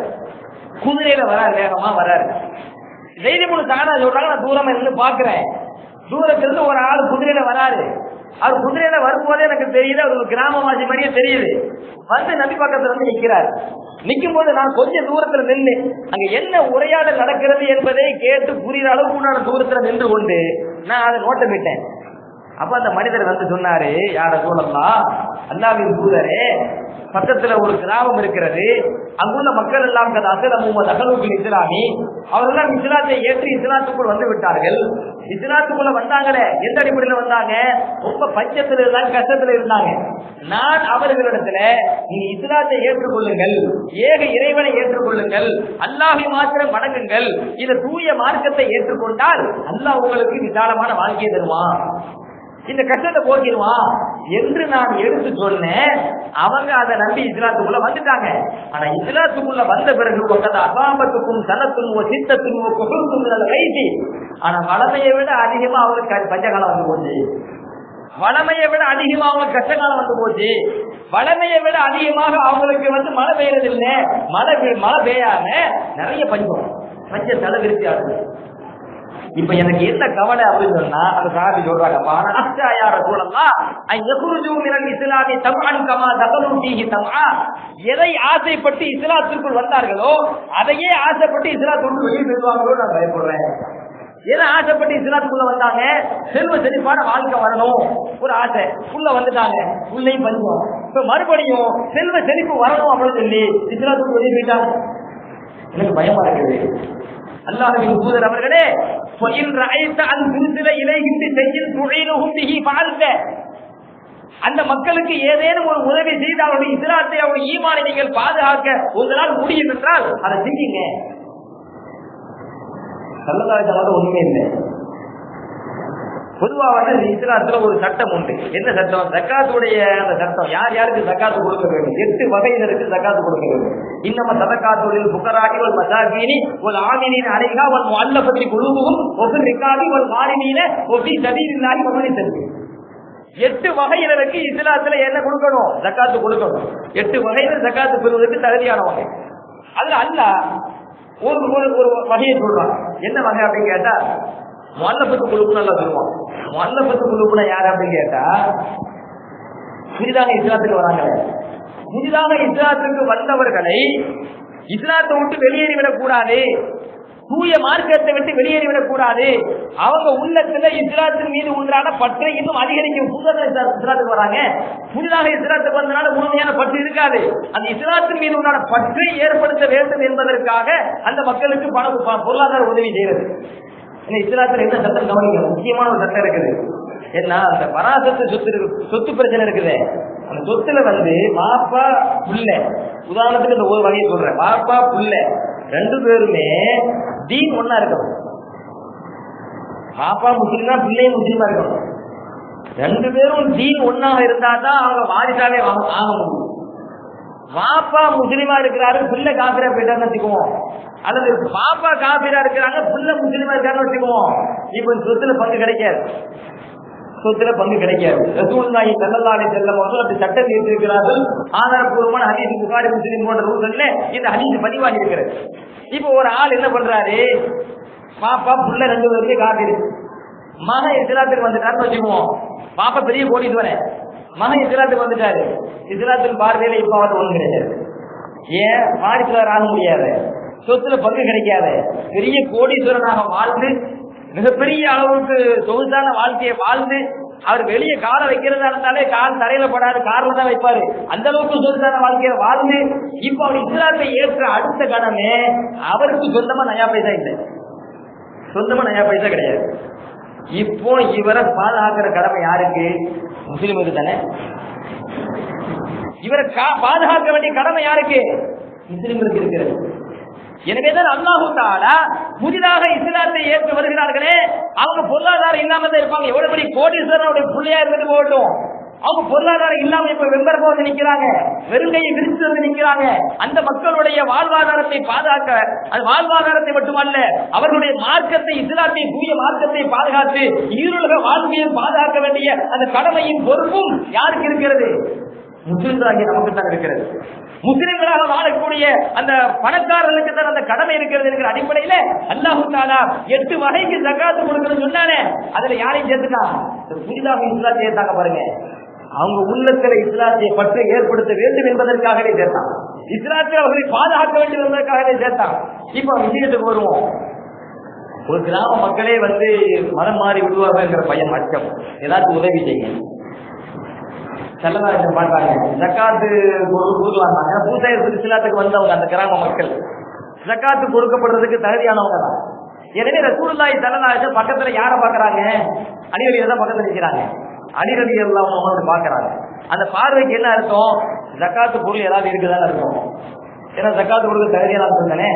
குதிரையில வராரு, வேகமா வராரு. ஸைத் இப்னு சஅதா சொல்றாங்க, நான் தூரமா இருந்து பாக்குறேன். தூரத்துல இருந்து ஒரு ஆள் குதிரையில வராரு. அவர் குதிரையில வரும்போதே எனக்கு தெரியுது, அவர் ஒரு கிராமவாசி மாதிரியே தெரியுது. வந்து நபி பக்கத்துல வந்து நிக்கிறார். நிக்கும் போது நான் கொஞ்சம் தூரத்துல நின்று அங்க என்ன உரையாடல் நடக்கிறது என்பதை கேட்டு புரியுற அளவுக்கு நான் தூரத்துல நின்று கொண்டு நான் அதை நோட்டமிட்டேன். அப்ப அந்த மனிதர் வந்து சொன்னாரு, யார சூழல்லாம், அல்லாஹ்வின் தூதரே, பக்கத்துல ஒரு கிராமம் இருக்கிறது, அங்குள்ள மக்கள் எல்லாம் இஸ்லாமி, அவர்கள் இஸ்லாத்தை ஏற்று இஸ்லாத்துக்குள் வந்து விட்டார்கள். இஸ்லாத்துக்குள்ள வந்தாங்களே, எந்த அடிப்படையில் வந்தாங்க? ரொம்ப பஞ்சத்துல இருந்தாங்க, கஷ்டத்துல இருந்தாங்க. நான் அவர்களிடத்துல நீங்க இஸ்லாத்தை ஏற்றுக்கொள்ளுங்கள், ஏக இறைவனை ஏற்றுக்கொள்ளுங்கள், அல்லாஹை மாத்திரம் வணங்குங்கள், இந்த தூய மார்க்கத்தை ஏற்றுக்கொண்டால் அல்லாஹ் உங்களுக்கு விசாலமான வாழ்க்கையை தருவான், இந்த கஷ்டத்தை போக்கிடுவான் என்று நான் எடுத்து சொன்னேன். அவங்க அதை நம்பி இஸ்லாத்துக்குள்ள வந்துட்டாங்க. ஆனா இஸ்லாத்துக்குள்ள வந்த பிறகு அசாபத்துக்கும் சனத்துக்கும் சித்தத்துக்கும் வைத்தி, ஆனா வளமையை விட அதிகமா அவங்களுக்கு பஞ்சகாலம் வந்து போச்சு, வளமையை விட அதிகமா அவங்களுக்கு கஷ்டகாலம் வந்து போச்சு, வளமையை விட அதிகமாக அவங்களுக்கு வந்து மழை பெய்யறது இல்லை, மழை பெய்யாம நிறைய பஞ்ச தலை விரிச்சி ஆகுது. இப்ப எனக்கு என்ன கவலை அப்படின்னு சொன்னா, அந்த சாதி சொல்றாங்க, எதை ஆசைப்பட்டு இஸ்லாத்திற்குள் வந்தார்களோ அதையே ஆசைப்பட்டு இஸ்லாத்துக்குள் வெளியே செல்வாங்களோ நான் பயப்படுறேன். எதை ஆசைப்பட்டு இஸ்லாத்துக்குள்ள வந்தாங்க? செல்வ செழிப்பான வாழ்க்கை வரணும் ஒரு ஆசை, உள்ள வந்துட்டாங்க, உள்ளையும் பஞ்சம். இப்ப மறுபடியும் செல்வ செழிப்பு வரணும் அப்படின்னு சொல்லி இஸ்லாத்துக்குள் வெளியே போயிட்டாங்க. எனக்கு பயமா இருக்குது. அல்லாஹ்வின் தூதர் அவர்களே, அந்த மக்களுக்கு ஏதேனும் ஒரு உதவி செய்து அவருடைய இஸ்லாத்தை, அவருடைய ஈமானை நீங்கள் பாதுகாக்க உங்களால் முடியும் என்றால் அதை செஞ்சீங்க. ஒண்ணுமே இல்லை. பொதுவா வந்து இஸ்லாத்துல ஒரு சட்டம் உண்டு. என்ன சட்டம்? ஜக்காத்துடைய அந்த சட்டம். யார் யாருக்கு ஜக்காத்து கொடுக்க வேண்டும்? 8 வகையினருக்கு ஜக்காத்து கொடுக்க வேண்டும். இன்னம சதகாத்துல் ஃபுகராஇ வல் மசாகீனி வல் ஆமிலீன அலைஹா வல் முஅல்லஃபத்தி குலூபுஹும் வ ஃபிர் ரிகாபி வல் காரிமீன வ ஃபீ சபீலில்லாஹி வ மன் தஸ்பீஹ். 8 வகையினருக்கு இஸ்லாத்துல என்ன கொடுக்கணும்? ஜக்காத்து கொடுக்கணும். 8 வகையினர் ஜக்காத்து பெறுவதற்கு தகுதியானவங்க. அதுல அல்லாஹ் ஒரு வகையை சொல்றான். என்ன வகை அப்படின்னு கேட்டா, முஅல்லஃபத்து குலூப்னு நல்லா சொல்லுவான். முஅல்லஃபத்து குலூப்னா யாரு அப்படின்னு கேட்டா, புதிதாக இஸ்லாத்துக்கு வராங்க, புதிதாக இஸ்லாத்துக்கு வந்தவர்களை இஸ்லாத்தை விட்டு வெளியேறிவிடக் கூடாது, தூய மார்க்கத்தை விட்டு வெளியேறிவிடக் கூடாது, அவங்க உள்ளத்துல இஸ்லாத்தின் மீது உண்டான பற்றை இன்னும் அதிகரிக்கும். புதிதாக இஸ்லாத்துக்கு வராங்க, புதிதாக இஸ்லாத்துக்கு வந்தனால முழுமையான பற்று இருக்காது. அந்த இஸ்லாத்தின் மீது உண்டான பற்றை ஏற்படுத்த வேண்டும் என்பதற்காக அந்த மக்களுக்கு பொருளாதார உதவி செய்யறது. இஸ்லாத்துல என்ன சட்டம் கவனிக்க முக்கியமான ஒரு சட்டம் இருக்குது. என்ன? அந்த பராசத்து சொத்து பிரச்சனை இருக்குது. அந்த சொத்துல வந்து பாப்பா புள்ள, உதாரணத்துக்கு இந்த ஒரு வகையை சொல்றேன், பாப்பா புள்ள 2 பேருமே தீன் ஒன்னா இருக்கணும். பாப்பா முஸ்லீம் தான், பிள்ளையும் முஸ்லீமா இருக்கணும். 2 பேரும் தீன் ஒன்னாக இருந்தா தான் அவங்க வாரிசாவே ஆக முடியும். பாப்பா முஸ்லீமா இருக்கிறாரு, பிள்ளை காபிரா போயிட்டாருன்னு வச்சுக்குவோம், அல்லது பாப்பா காபிரா இருக்கிறாங்க, பிள்ளை முஸ்லீமா இருக்காருன்னு வச்சுக்குவோம், இப்ப சொத்துல பங்கு கிடைக்காது. சொத்துல பங்கு கிடைக்காது. ரசூலுல்லாஹி ஸல்லல்லாஹு அலைஹி வஸல்லம் அவர்கள் அப்படி சட்டம் ஏற்றிருக்கிறார்கள். ஆதாரப்பூர்வமான ஹதீஸ் புகாரி முஸ்லிம் போன்ற நூல்கள்ல இந்த ஹதீஸ் பதிவாகி இருக்கிறது. இப்போ ஒரு ஆள் என்ன பண்றாரு, பாப்பா புள்ள 2 பேருமே காபிர், மகன் இஸ்லாத்துக்கு வந்துட்டாருன்னு வச்சுக்குவோம், பாப்பா பெரிய கோடீஸ்வரன், மகன் இஸ்லாத்துக்கு வந்துட்டாரு. இஸ்லாத்தின் பார்வையில இப்ப வந்து ஒண்ணு கிடையாது. ஏன்? வாரிசுதாரர் ஆக முடியாது, சொத்துல பங்கு கிடைக்காது, பெரிய கோடீஸ்வரனாக வாழ்ந்து மிகப்பெரிய அளவுக்கு சொகுசான வாழ்க்கையை வாழ்ந்து அவர் வெளியே காலை வைக்கிறதா இருந்தாலே கால் தரையில படாது, கார்ல தான் வைப்பாரு, அந்த அளவுக்கு சொகுசான வாழ்க்கையை வாழ்ந்து இப்ப அவர் இஸ்லாத்தை ஏற்ற அடுத்த கணமே அவருக்கு சொந்தமா நயா பைசா இல்லை, சொந்தமா நயா பைசா கிடையாது. இப்போ இவரை பாதுகாக்கிற கடமை யாருக்கு? முஸ்லிமுக்கு தானே. இவரை பாதுகாக்க வேண்டிய கடமை யாருக்கு? முஸ்லிம்களுக்கு இருக்கிறது. எனவேதான் அல்லாஹ் தஆலா புதிதாக இஸ்லாத்தை ஏற்று வருகிறார்களே அவங்க பொருளாதாரம் இல்லாம தான் இருப்பாங்க. எவ்வளவு பெரிய கோடீஸ்வரனுடைய பிள்ளையா இருந்துட்டு போகட்டும், அவங்க பொருளாதாரம் இல்லாம இப்ப வெம்பரமா வந்து நிக்கிறாங்க, வெறுங்கையை விரிச்சு வந்து நிக்கிறாங்க. அந்த மக்களுடைய வாழ்வாதாரத்தை பாதுகாக்க, அது வாழ்வாதாரத்தை மட்டுமல்ல அவர்களுடைய மார்க்கத்தை, இஸ்லாத்தை, தூய மார்க்கத்தை பாதுகாத்து ஈருலக வாழ்க்கையை பாதுகாக்க வேண்டிய அந்த கடமையும் பொறுப்பும் யாருக்கு இருக்கிறது? முஸ்லிம்களாகிய நமக்கு தான் இருக்கிறது. முஸ்லிம்களாக வாழக்கூடிய அந்த பணக்காரர்களுக்கு தான் அந்த கடமை இருக்கிறது என்கிற அடிப்படையில அல்லாஹ் தஆலா 8 வகைக்கு ஜகாத் கொடுக்கணும்னு சொன்னானே, அதுல யாரையும் சேர்த்துட்டான்? புதிதாக இஸ்லாம் சேர்த்தாங்க பாருங்க. அவங்க உள்ளத்துல இஸ்லாத்தை பற்றி ஏற்படுத்த வேண்டும் என்பதற்காகவே சேர்த்தான். இஸ்லாத்தை அவர்களை பாதுகாக்க வேண்டும் என்பதற்காகவே சேர்த்தான். இப்ப விஷயத்துக்கு வருவோம். ஒரு கிராம மக்களே மனம் மாறி விடுவார்கள் பையன் அச்சம், ஏதாச்சும் உதவி செய்யும். செல்லதாரம் பார்த்தாங்க, ஜக்காத்து கொடுக்கலாம். பூசாயத்துக்கு இஸ்லாத்துக்கு வந்தவங்க அந்த கிராம மக்கள் ஜக்காத்து கொடுக்கப்படுறதுக்கு தகுதியானவங்க தான். எனவே ரசூலுல்லாஹி ஸல்லல்லாஹு அலைஹி வஸல்லம் பக்கத்துல யாரை பாக்குறாங்க? அலி ரலியல்லாஹு தான் பக்கத்துல நிற்கிறாங்க. அலி ரலியல்லாஹு அன்ஹு பாக்குறாங்க. அந்த பார்வைக்கு என்ன அர்த்தம்? ஜக்காத்து பொருள் ஏதாவது இருக்குதான்னு அர்த்தம். ஏன்னா ஜக்காத்து கொடுக்க தகுதியான தானே,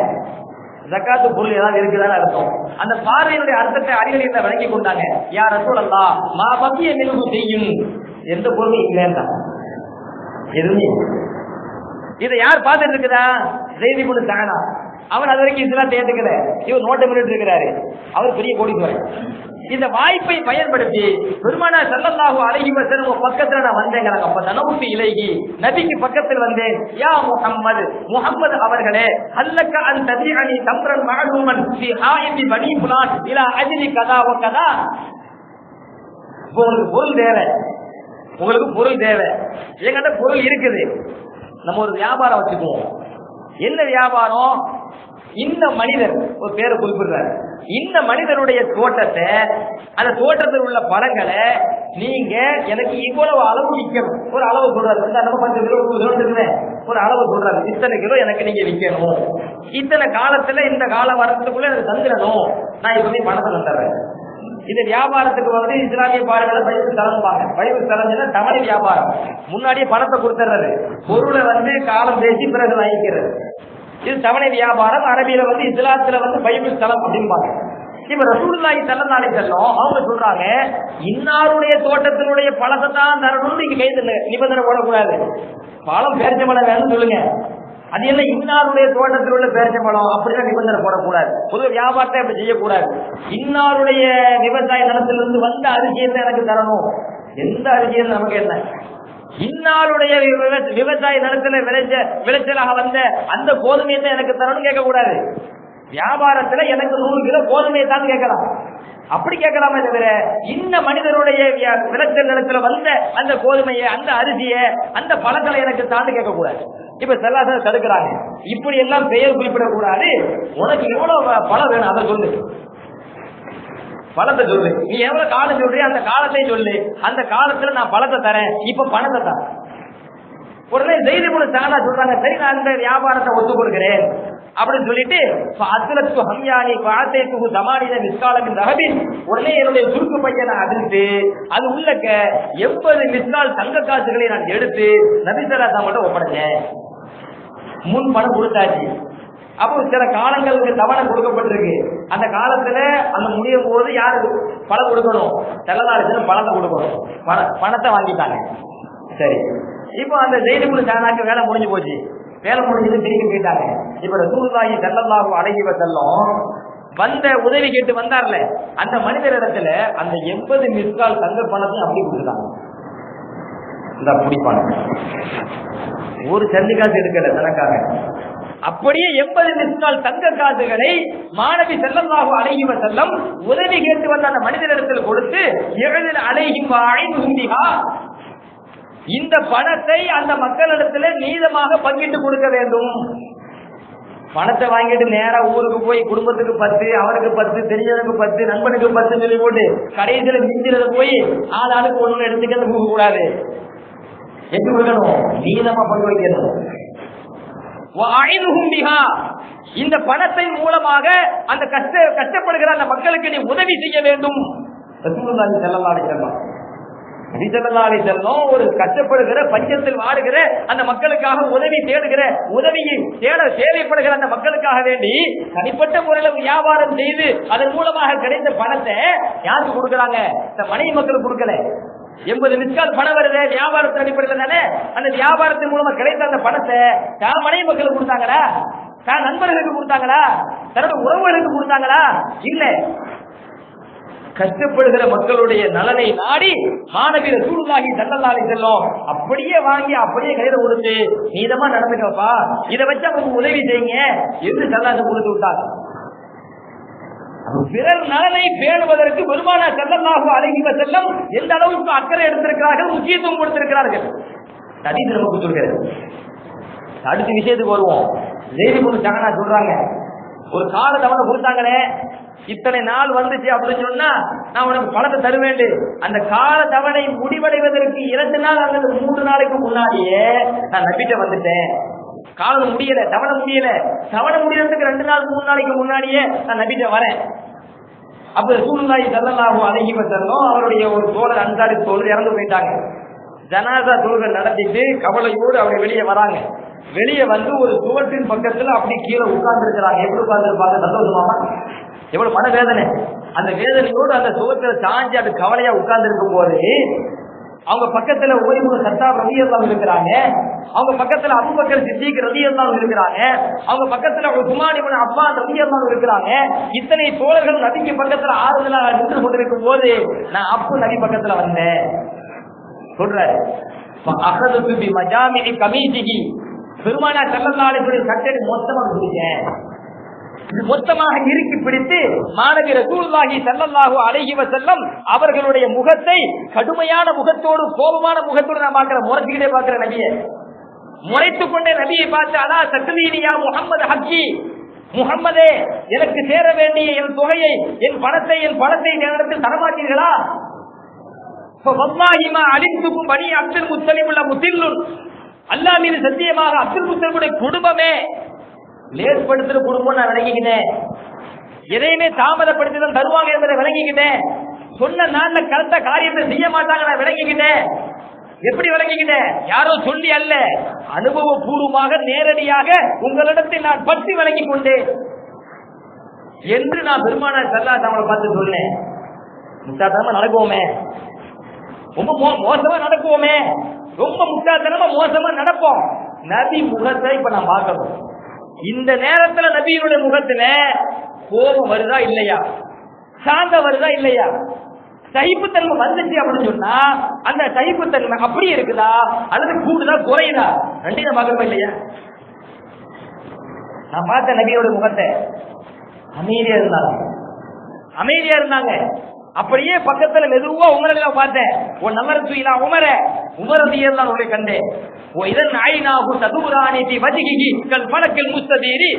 ஜக்காத்து பொருள் ஏதாவது இருக்குதான்னு அர்த்தம். அந்த பார்வையினுடைய அர்த்தத்தை அலி ரலியல்லாஹு விளங்கி கொண்டாங்க. யா ரசூலல்லாஹ் மா பக்கிய மின்ஹு செய்யும், எந்த பொருளும் இல்லைன்னா எதுவுமே. இதை யார் பார்த்துட்டு இருக்குதா? ஸைத் இப்னு ஸஅனா. அவர் அது வரைக்கும் இஸ்லாத்தை ஏத்துக்கல, இவர் நோட்டை பண்ணிட்டு இருக்கிறாரு. அவர் பெரிய கோடீஸ்வரர். இந்த வாய்ப்பை பயன்படுத்தி பெருமானார் ஸல்லல்லாஹு அலைஹி வஸல்லம் பக்கத்துல நான் வந்தேங்கிறாங்க. அப்ப தனவுக்கு இலைகி நபிக்கு பக்கத்தில் வந்தேன். யா முஹம்மது அவர்களே, அல்லக்க அன் தபிஅனி தம்ரன் மஅலூமன் ஃபி ஹாயிபி பனி ஃபுலான் இலா அஜ்லி கதா வ கதா. உங்களுக்கு பொருள் தேவை, உங்களுக்கு பொருள் தேவை. என்கிட்ட பொருள் இருக்குது. நம்ம ஒரு வியாபாரம் வச்சுக்குவோம். என்ன வியாபாரம்? இந்த மனிதர் ஒரு பேரை குறிப்பிடுறாரு. இந்த மனிதருடைய தோட்டத்தை, அந்த தோட்டத்தில் உள்ள பழங்களை நீங்க எனக்கு இவ்வளவு அளவு விற்கணும். ஒரு அளவு சொல்றாரு. நம்ம 10 கிலோ 20 கிலோ இருக்குவேன், ஒரு அளவு சொல்றாரு. இத்தனை கிலோ எனக்கு நீங்க விற்கணும், இத்தனை காலத்துல இந்த கால வரத்துக்குள்ள எனக்கு தந்துடணும், நான் இப்ப பணத்தை தந்துடுறேன். இது வியாபாரத்துக்கு இஸ்லாமிய பார்வையில பைபிள் தரம்பாங்க. பைபிள் தரஞ்சுன்னா தவணை வியாபாரம். முன்னாடியே பணத்தை கொடுத்துறது, பொருளை காலம் பேசி பிறகு வாங்கிக்கிறது. இது தவணை வியாபாரம். அரபியில இஸ்லாத்துல பைபிள் தலம் அப்படிம்பாங்க. இப்ப ரசூலுல்லாஹி ஸல்லல்லாஹு அலைஹி வஸல்லம் அவங்க சொல்றாங்க, இன்னாருடைய தோட்டத்தினுடைய பழத்தை தான் தரணும்னு நீங்க கைது நிபந்தனை போடக்கூடாது. பழம் பேரிச்சம்பழம் வேணும்னு சொல்லுங்க. அது என்ன இன்னாருடைய தோட்டத்தில் உள்ள பேரிச்சம்பழம் அப்படின்னா நிபந்தனை போடக்கூடாது. பொது வியாபாரத்தை அப்படி செய்யக்கூடாது. இன்னாருடைய விவசாய நிலத்திலிருந்து வந்த அரிசியத்தை எனக்கு தரணும். எந்த அரிசியம் நமக்கு என்ன? இன்னாருடைய விவசாய நிலத்துல விளைச்சலாக வந்த அந்த கோதுமையை எனக்கு தரணும் கேட்க கூடாது. வியாபாரத்துல எனக்கு 100 கிலோ கோதுமையை தான் கேட்கலாம், அப்படி கேட்கலாமே தவிர இந்த மனிதனுடைய விளைச்சல் நிலத்துல வந்த அந்த கோதுமையை, அந்த அரிசியை, அந்த பழங்களை எனக்கு தாண்டி கேட்க கூடாது. இப்ப செல்லாத தடுக்கிறாங்க. இப்படி எல்லாம் பெயர் குறிப்பிடக்கூடாது. உனக்கு எவ்வளவு பழம் வேணும் அதை சொல்லு, பழத்தை சொல்லு. நீ எவ்வளவு காலம் சொல்றிய அந்த காலத்தை சொல்லு. அந்த காலத்துல நான் பழத்தை தரேன், இப்ப பணத்தை தரேன். உடனே ஸைத் இப்னு ஸஅனா சொல்றாங்க, சரி நான் இந்த வியாபாரத்தை ஒத்து கொடுக்கிறேன் அப்படின்னு சொல்லிட்டு உடனே என்னுடைய சுருக்கு பையனை அதிர்த்து அது உள்ளக்க 80 மிஸ்கால் தங்க காசுகளை நான் எடுத்து நபி ஸல்லல்லாஹு அலைஹி வஸல்லம் ஒப்படைச்சேன். முன் பணம் கொடுத்தாச்சு. அப்போ சில காலங்களுக்கு தவணை கொடுக்கப்பட்டிருக்கு. அந்த காலத்துல அந்த முடியும் போது யாரு பணம் கொடுக்கணும்? செல்லதாரிசனம் பணத்தை கொடுக்கணும். பணத்தை வாங்கிட்டாங்க. சரி, இப்போ அந்த ஸைத் இப்னு ஸஅனாக்கு வேலை முடிஞ்சு போச்சு. வேலை முடிஞ்சது திரும்பி போயிட்டாங்க. இப்ப ரசூலுல்லாஹி ஸல்லல்லாஹு அலைஹி வஸல்லம் வந்த உதவி கேட்டு வந்தார்ல, அந்த மனிதரிடத்துல அந்த 80 மிஸ்கால் தங்க பணத்தையும் அப்படி கொடுத்துட்டாங்க. இந்த பிடிப்பான ஒரு சந்தி காசு எடுக்கல தனக்காக. அப்படியே 80 மிஸ்கால் தங்க காசுகளை மாணவி ஸல்லல்லாஹு அலைஹி வஸல்லம் உதவி கேட்டு வந்த அந்த மனிதரிடத்தில் கொடுத்து எழில் அலைஹிம் வஅய்துஹும் பிஹா, இந்த பணத்தை அந்த மக்களிடத்துல நீதமாக பங்கிட்டு கொடுக்க வேண்டும். பணத்தை வாங்கிட்டு நேரா ஊருக்கு போய் குடும்பத்துக்கு 10, அவனுக்கு 10, தெரிஞ்சவனுக்கு 10, நண்பனுக்கு 10 சொல்லி போட்டு கடைசியில மிஞ்சினத போய் ஆளாளுக்கு ஒண்ணு எடுத்துக்கிறது போக கூடாது. எப்படி கொடுக்கணும்? நீதமா பங்கு வைக்கணும். இந்த பணத்தை மூலமாக அந்த கஷ்டப்படுகிற அந்த மக்களுக்கு நீ உதவி செய்ய வேண்டும். ரசூலுல்லாஹி ஸல்லல்லாஹு அலைஹி வஸல்லம் நபி ஸல்லல்லாஹு அலைஹி வஸல்லம் ஒரு கஷ்டப்படுகிற பஞ்சத்தில் வாடுகிற அந்த மக்களுக்காக உதவி தேடுகிற, உதவியை தேட தேவைப்படுகிற அந்த மக்களுக்காக வேண்டி தனிப்பட்ட முறையில் வியாபாரம் செய்து அதன் மூலமாக கிடைத்த பணத்தை யாருக்கு கொடுக்கறாங்க? மனைவி மக்களுக்கு கொடுக்கல. 80 மிஸ்கால் பணம் வருது வியாபாரத்தின் அடிப்படையில் தானே. அந்த வியாபாரத்தின் மூலமா கிடைத்த அந்த பணத்தை தான் மனைவி மக்களுக்கு கொடுத்தாங்களா? தான் நண்பர்களுக்கு கொடுத்தாங்களா? தன்னோட உறவுகளுக்கு கொடுத்தாங்களா? இல்ல, கஷ்டப்படுகிற மக்களுடைய நலனை நாடி மாணவி ரசூலுல்லாஹி ஸல்லல்லாஹு அலைஹி வஸல்லம் அப்படியே வாங்கி அப்படியே கையில கொடுத்து நீதமா நடந்துக்கப்பா, இதை வச்சு அவங்க உதவி செய்யுங்க என்று சல்லாத கொடுத்து விட்டாங்க. பிறர் நலனை பேணுவதற்கு பெருமானார் ஸல்லல்லாஹு அலைஹி வஸல்லம் எந்த அளவுக்கு அக்கறை எடுத்திருக்கிறார்கள், முக்கியத்துவம் கொடுத்திருக்கிறார்கள். ஹதீஸ் நமக்கு சொல்கிறது. அடுத்த விஷயத்துக்கு வருவோம். ஜெய்து இப்னு ஜஹனா சொல்றாங்க, ஒரு கால தவணை கொடுத்தாங்களே, இத்தனை நாள் வந்துச்சு அப்படின்னு சொன்னா நான் உனக்கு பணத்தை தருவேன். அந்த கால தவணை முடிவடைவதற்கு 2 நாள் அல்லது 3 நாளைக்கு முன்னாடியே நான் நபிட்ட வந்துட்டேன். காலம் முடியல, தவணை முடியல, தவணை முடியறதுக்கு 2 நாள் 3 நாளைக்கு முன்னாடியே நான் நபிட்ட வரேன். அப்ப ரசூலுல்லாஹி ஸல்லல்லாஹு அலைஹி வஸல்லம் அவருடைய ஒரு தோழர் அன்சாரி தோழர் இறந்து போயிட்டாங்க. ஜனாசா தொழுகை நடத்திட்டு கவலையோடு அவங்க வெளியே வராங்க. வெளியே வந்து ஒரு சுவற்றின் பக்கத்துல அப்படி கீழே உட்கார்ந்து இருக்கிறாங்க. எப்படி உட்கார்ந்துருப்பாங்க? சந்தோஷமாமா, எவ்வளவு மன வேதனை. அந்த வேதனையோடு அந்த சுவத்துல சாஞ்சி அது கவலையா உட்கார்ந்து இருக்கும் போது அவங்க பக்கத்துல உமர் இப்னு கத்தாப் ரலியல்லாஹு இருக்கிறாங்க, அவங்க பக்கத்துல அபூபக்கர் சித்திக் ரலியல்லாஹு இருக்கிறாங்க, அவங்க பக்கத்துல உஸ்மான் இப்னு அஃபான் ரலியல்லாஹு இருக்கிறாங்க. இத்தனை தோழர்கள் நபிக்கு பக்கத்துல ஆறுதலா நின்று கொண்டிருக்கும் போது நான் அப்போ நபி பக்கத்துல வந்தேன் சொல்றாரு. அகது பி மஜாமிஇ கமீதிஹி, பெருமானார் ஸல்லல்லாஹு அலைஹி வஸல்லம் சட்டை மொத்தமா பிடிச்சேன். மொத்தமாக இறுக்கி பிடித்து மாணவி ரசூலுல்லாஹி ஸல்லல்லாஹு அலைஹி வஸல்லம் அவர்களுடைய முகத்தை கடுமையான முகத்தோடு கோபமான முகத்தோடு நான் பார்க்கிறேன். முறைச்சுக்கிட்டே பார்க்கிறேன் நபியை, முறைத்துக் கொண்டே நபியை பார்த்து, அதா சக்தியா முஹம்மது ஹக்கி, முஹம்மதே எனக்கு சேர வேண்டிய என் தொகையை, என் பணத்தை நேரத்தில் தரமாட்டீர்களா? அலித்துக்கும் பணி அப்துல் முத்தலிம் உள்ள முத்தில்லுன், அல்லாஹ் மீது சத்தியமாக அப்துல் முத்தலிமுடைய குடும்பமே லேற்படுத்துற குடும்பம் நான் விளங்கிக்கிட்டேன். எதையுமே தாமதப்படுத்திதான் தருவாங்க என்பதை விளங்கிக்கிட்டேன். சொன்ன நாள்ல கரெக்டா காரியத்தை செய்ய மாட்டாங்க நான் விளங்கிக்கிட்டேன். எப்படி விளங்கிக்கிட்டேன்? யாரோ சொல்லி அல்ல, அனுபவபூர்வமாக நேரடியாக உங்களிடத்தில் நான் பற்றி விளங்கி கொண்டேன் என்று நான் பெருமானார் ஸல்லல்லாஹு அலைஹி வஸல்லம் பார்த்து சொன்னேன். முட்டாள்தனமா நடக்குவோமே, ரொம்ப மோசமா நடக்குவோமே, ரொம்ப முட்டாள்தனமா மோசமா நடப்போம். நபி முகத்தை இப்ப நான் பார்க்கணும். இந்த நேரத்துல நபியினுடைய முகத்துல கோபம் வருதா இல்லையா, சாந்தம் வருதா இல்லையா, சகிப்புத்தன்மை வந்துச்சு அப்படின்னு சொன்னா அந்த சகிப்புத்தன்மை அப்படியே இருக்குதா அல்லது கூடுதா குறையுதா, ரெண்டையும் பார்க்கணுமா இல்லையா? நான் பார்த்த நபியோட முகத்தை அமைதியா இருந்தாங்க. அப்படியே பக்கத்துல மெதுவா உமரை பார்த்தேன். உன் நம்பர் சுயிலா உமரதியர் நான் உங்களை கண்டேன். ஓ இதன் ஆயினாகு ததுரானி வஜிகி கல் பலக்கல் முஸ்ததீரி,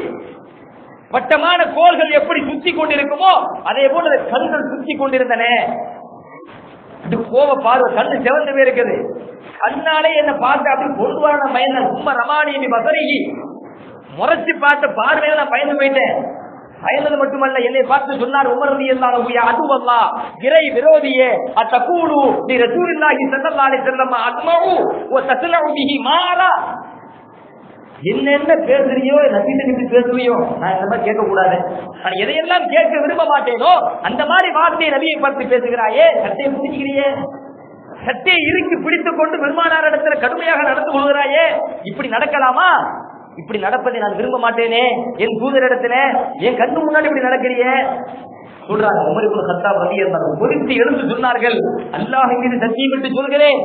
வட்டமான கோள்கள் எப்படி சுத்தி கொண்டிருக்குமோ அதே போல கண்கள் சுத்தி கொண்டிருந்தன. கோப பார்வை கண்ணு செவந்து இருக்குது. கண்ணாலே என்ன பார்த்து அப்படி கொண்டு வர பயந்த ரொம்ப ரமானி பசரிகி முறைச்சு பார்த்த பார்வையில நான் பயந்து போயிட்டேன். பயந்தது மட்டுமல்ல, என்னை பார்த்து சொன்னார் அதுவல்லா இறை விரோதியே அத்தகூலு நீ ரசூலுல்லாஹி ஸல்லல்லாஹு அலைஹி வஸல்லம் அத்மஉ வ தஸ்லஉ பிஹி மாலா, என்னென்ன பேசுறியோ நபிகிட்ட பேசுறியோ நான் இந்த மாதிரி கேட்க கூடாது, நான் எதையெல்லாம் கேட்க விரும்ப மாட்டேனோ அந்த மாதிரி வார்த்தையை நபியை பார்த்து பேசுகிறாயே, சட்டையை பிடிச்சிக்கிறியே, சட்டையை இறுக்கி பிடித்துக் கொண்டு பெருமானார் இடத்துல கடுமையாக நடந்து கொள்கிறாயே, இப்படி நடக்கலாமா? இப்படி நடப்பதை நான் விரும்ப மாட்டேனே என் தூதரிடத்துல, என் கண்ணு முன்னாடி இப்படி நடக்கிறிய சொல்றாங்க. உமர் இப்னு கத்தாப் ரலியல்லாஹு பொறுத்து எழுந்து சொன்னார்கள், அல்லாஹ் மீது சத்தியமிட்டு சொல்கிறேன்,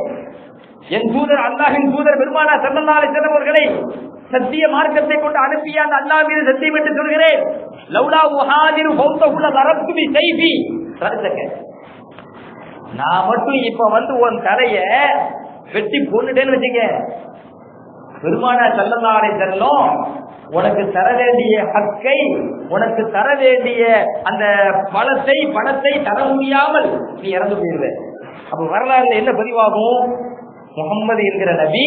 என் தூதர் அல்லாஹின் தூதர் பெருமானார் ஸல்லல்லாஹு அலைஹி வஸல்லம் அவர்களை சத்திய மார்க்கத்தை கொண்டு அனுப்பிய அந்த அல்லாஹ் மீது சத்தியமிட்டு சொல்கிறேன், லௌலா உஹாதிரு ஃபௌதஹு லரப்து பி ஸைஃபி, நான் மட்டும் இப்ப வந்து உன் தலைய வெட்டி கொன்னுட்டேன்னு வச்சுங்க, பெருமானார் ஸல்லல்லாஹு அலைஹி வஸல்லம் உனக்கு தர வேண்டிய ஹக்கை, உனக்கு தர வேண்டிய அந்த பணத்தை தர முடியாமல் நீ இறந்து போயிருவ. அப்ப வரலாறுல என்ன பதிவாகும்? முகம்மது என்கிற நபி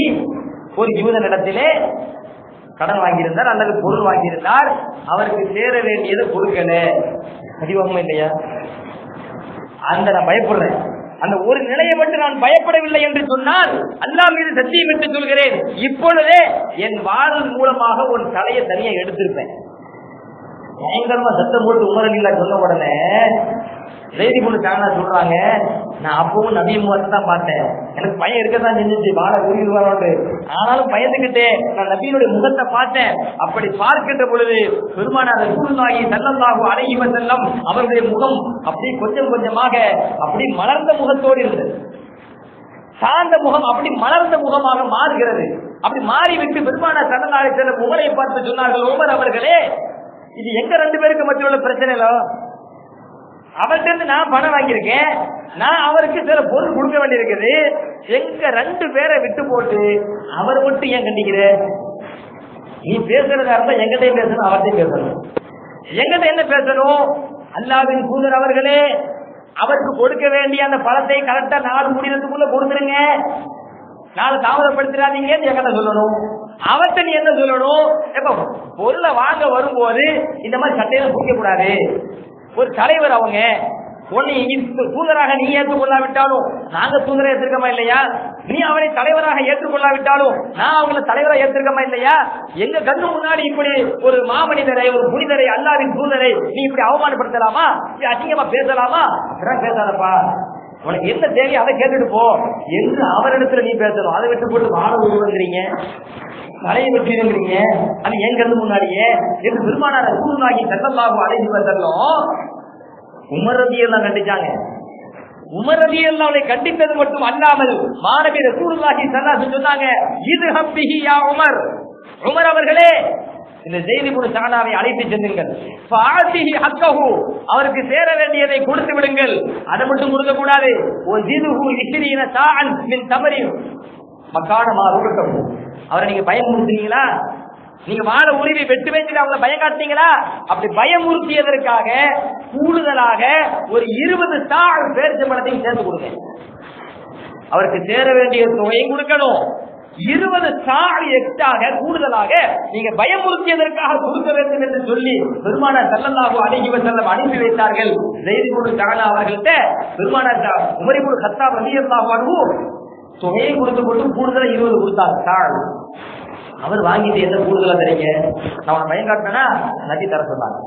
ஒரு யூதனிடத்திலே கடன் வாங்கியிருந்தார் அல்லது பொருள் வாங்கியிருந்தார், அவருக்கு சேர வேண்டியது கொடுக்கல, பதிவாகுமா இல்லையா? அந்த நான் பயப்படுறேன். அந்த ஒரு நிலையை மட்டும் நான் பயப்படவில்லை என்று சொன்னால் அல்லாஹ் மீது சத்தியம் என்று சொல்கிறேன், இப்பொழுதே என் வாழ் மூலமாக ஒரு தலையை தனியா எடுத்திருப்பேன். பயங்கரமா சத்தம் போட்டு உமர் அலிலா சொன்ன உடனே செய்தி கொண்டு தானா சொல்றாங்க, நான் அப்பவும் நபி முகத்தை தான் பார்த்தேன், எனக்கு பயம் இருக்கதான் செஞ்சிச்சு, வாழ உருவாண்டு, ஆனாலும் பயந்துகிட்டே நான் நபியினுடைய முகத்தை பார்த்தேன். அப்படி பார்க்கின்ற பொழுது பெருமானார் ரசூலுல்லாஹி ஸல்லல்லாஹு அலைஹி வஸல்லம் அவருடைய முகம் அப்படி கொஞ்சம் கொஞ்சமாக அப்படி மலர்ந்த முகத்தோடு இருந்தது. சார்ந்த முகம் அப்படி மலர்ந்த முகமாக மாறுகிறது. அப்படி மாறிவிட்டு பெருமானார் ஸல்லல்லாஹு அலைஹி வஸல்லம் உமரை பார்த்து சொன்னார்கள், உமர் அவர்களே, இது எங்க ரெண்டு பேருக்கு மத்தியில் உள்ள பிரச்சனைகளோ, அவர்கிட்ட நான் பணம் வாங்கியிருக்கேன், நான் அவருக்கு சில பொருள் கொடுக்க வேண்டியிருக்குது, எங்க ரெண்டு பேரை விட்டு போட்டு அவர் மட்டும் ஏன் கண்டிக்கிற? நீ பேசுறதா இருந்தா எங்கிட்டையும் பேசணும், அவர்கிட்டையும் பேசணும். எங்கிட்ட என்ன பேசணும்? அல்லாஹ்வின் தூதர் அவர்களே, அவருக்கு கொடுக்க வேண்டிய அந்த பணத்தை கரெக்டா நாடு முடிகிறதுக்குள்ள கொடுத்துருங்க, நாளை தாமதப்படுத்திடாதீங்க எங்கிட்ட சொல்லணும். அவர்கிட்ட நீ என்ன சொல்லணும்? எப்ப பொருளை வாங்க வரும்போது இந்த மாதிரி சட்டையில பூக்க கூடாது. ஒரு தலைவர் அவங்க தூதராக நீ ஏற்றுக்கொள்ளாவிட்டாலும் நாங்க தூதரை ஏற்றிருக்கமா இல்லையா, நீ அவனை தலைவராக ஏற்றுக்கொள்ளாவிட்டாலும் நான் அவங்களை தலைவராக ஏற்றிருக்கமா இல்லையா, எங்க கண்ணு முன்னாடி இப்படி ஒரு மாமனிதரை, ஒரு புனிதரை, அல்லாஹ்வின் தூதரை நீ இப்படி அவமானப்படுத்தலாமா, அசிங்கமா பேசலாமா? பேசாதப்பா, உனக்கு என்ன தேவையோ அதை கேட்டுட்டு போ என்று அவரிடத்துல நீ பேசணும். அதை விட்டு போட்டு வாழ உருவங்கிறீங்க, தலையை வெற்றிங்கிறீங்க, அது என் கண்ணு முன்னாடியே என்று பெருமானார் ரசூலுல்லாஹி ஸல்லல்லாஹு அலைஹி வஸல்லம் உமர் ரலியல்லாஹு கண்டிச்சாங்க. உமர் ரலியல்லாஹு கண்டித்தது மட்டும் அல்லாமல் மாணவி ரசூலுல்லாஹி ஸல்லல்லாஹு அலைஹி சொன்னாங்க, இத்ஹப் பிஹி யா உமர், உமர் அவர்களே இந்த ஸைத் இப்னு ஸஅனாவை அழைத்து செல்லுங்கள், ஃபஆதிஹி ஹக்கஹு, அவருக்கு சேர வேண்டியதை கொடுத்து விடுங்கள், அதை மட்டும் கொடுக்க கூடாது, வஜிதுஹு 20 சாஅன் மின் தமரின் மக்கானமா ருககம், அவரை நீங்க பயமுறுத்துனீங்களா, நீங்க வாழ உரிமை வெட்டு வச்சுட்டு அவங்களை பயம் காட்டினீங்களா, அப்படி பயமுறுத்தியதற்காக கூடுதலாக ஒரு 20 சாழ் பேரிச்சம்பழத்தையும் சேர்த்து கொடுங்க, அவருக்கு சேர வேண்டிய தொகையும் கொடுக்கணும், 20 சாழ் எக்ஸ்ட்ராக கூடுதலாக நீங்க பயமுறுத்தியதற்காக கொடுக்க வேண்டும் என்று சொல்லி பெருமானார் ஸல்லல்லாஹு அலைஹி வஸல்லம் அனுப்பி வைத்தார்கள். ஸைத் இப்னு ஸஅனா அவர்கள்ட்ட பெருமானார் உமர் இப்னு கத்தாப் ரலியல்லாஹு அன்ஹு தொகையை கொடுத்து கொண்டு கூடுதலா 20 கொடுத்தார் சாழ். அவர் வாங்கிட்டு என்ன கூடுதலா தரீங்க, நான் பயம் காட்டினா நபி தர சொன்னாங்க.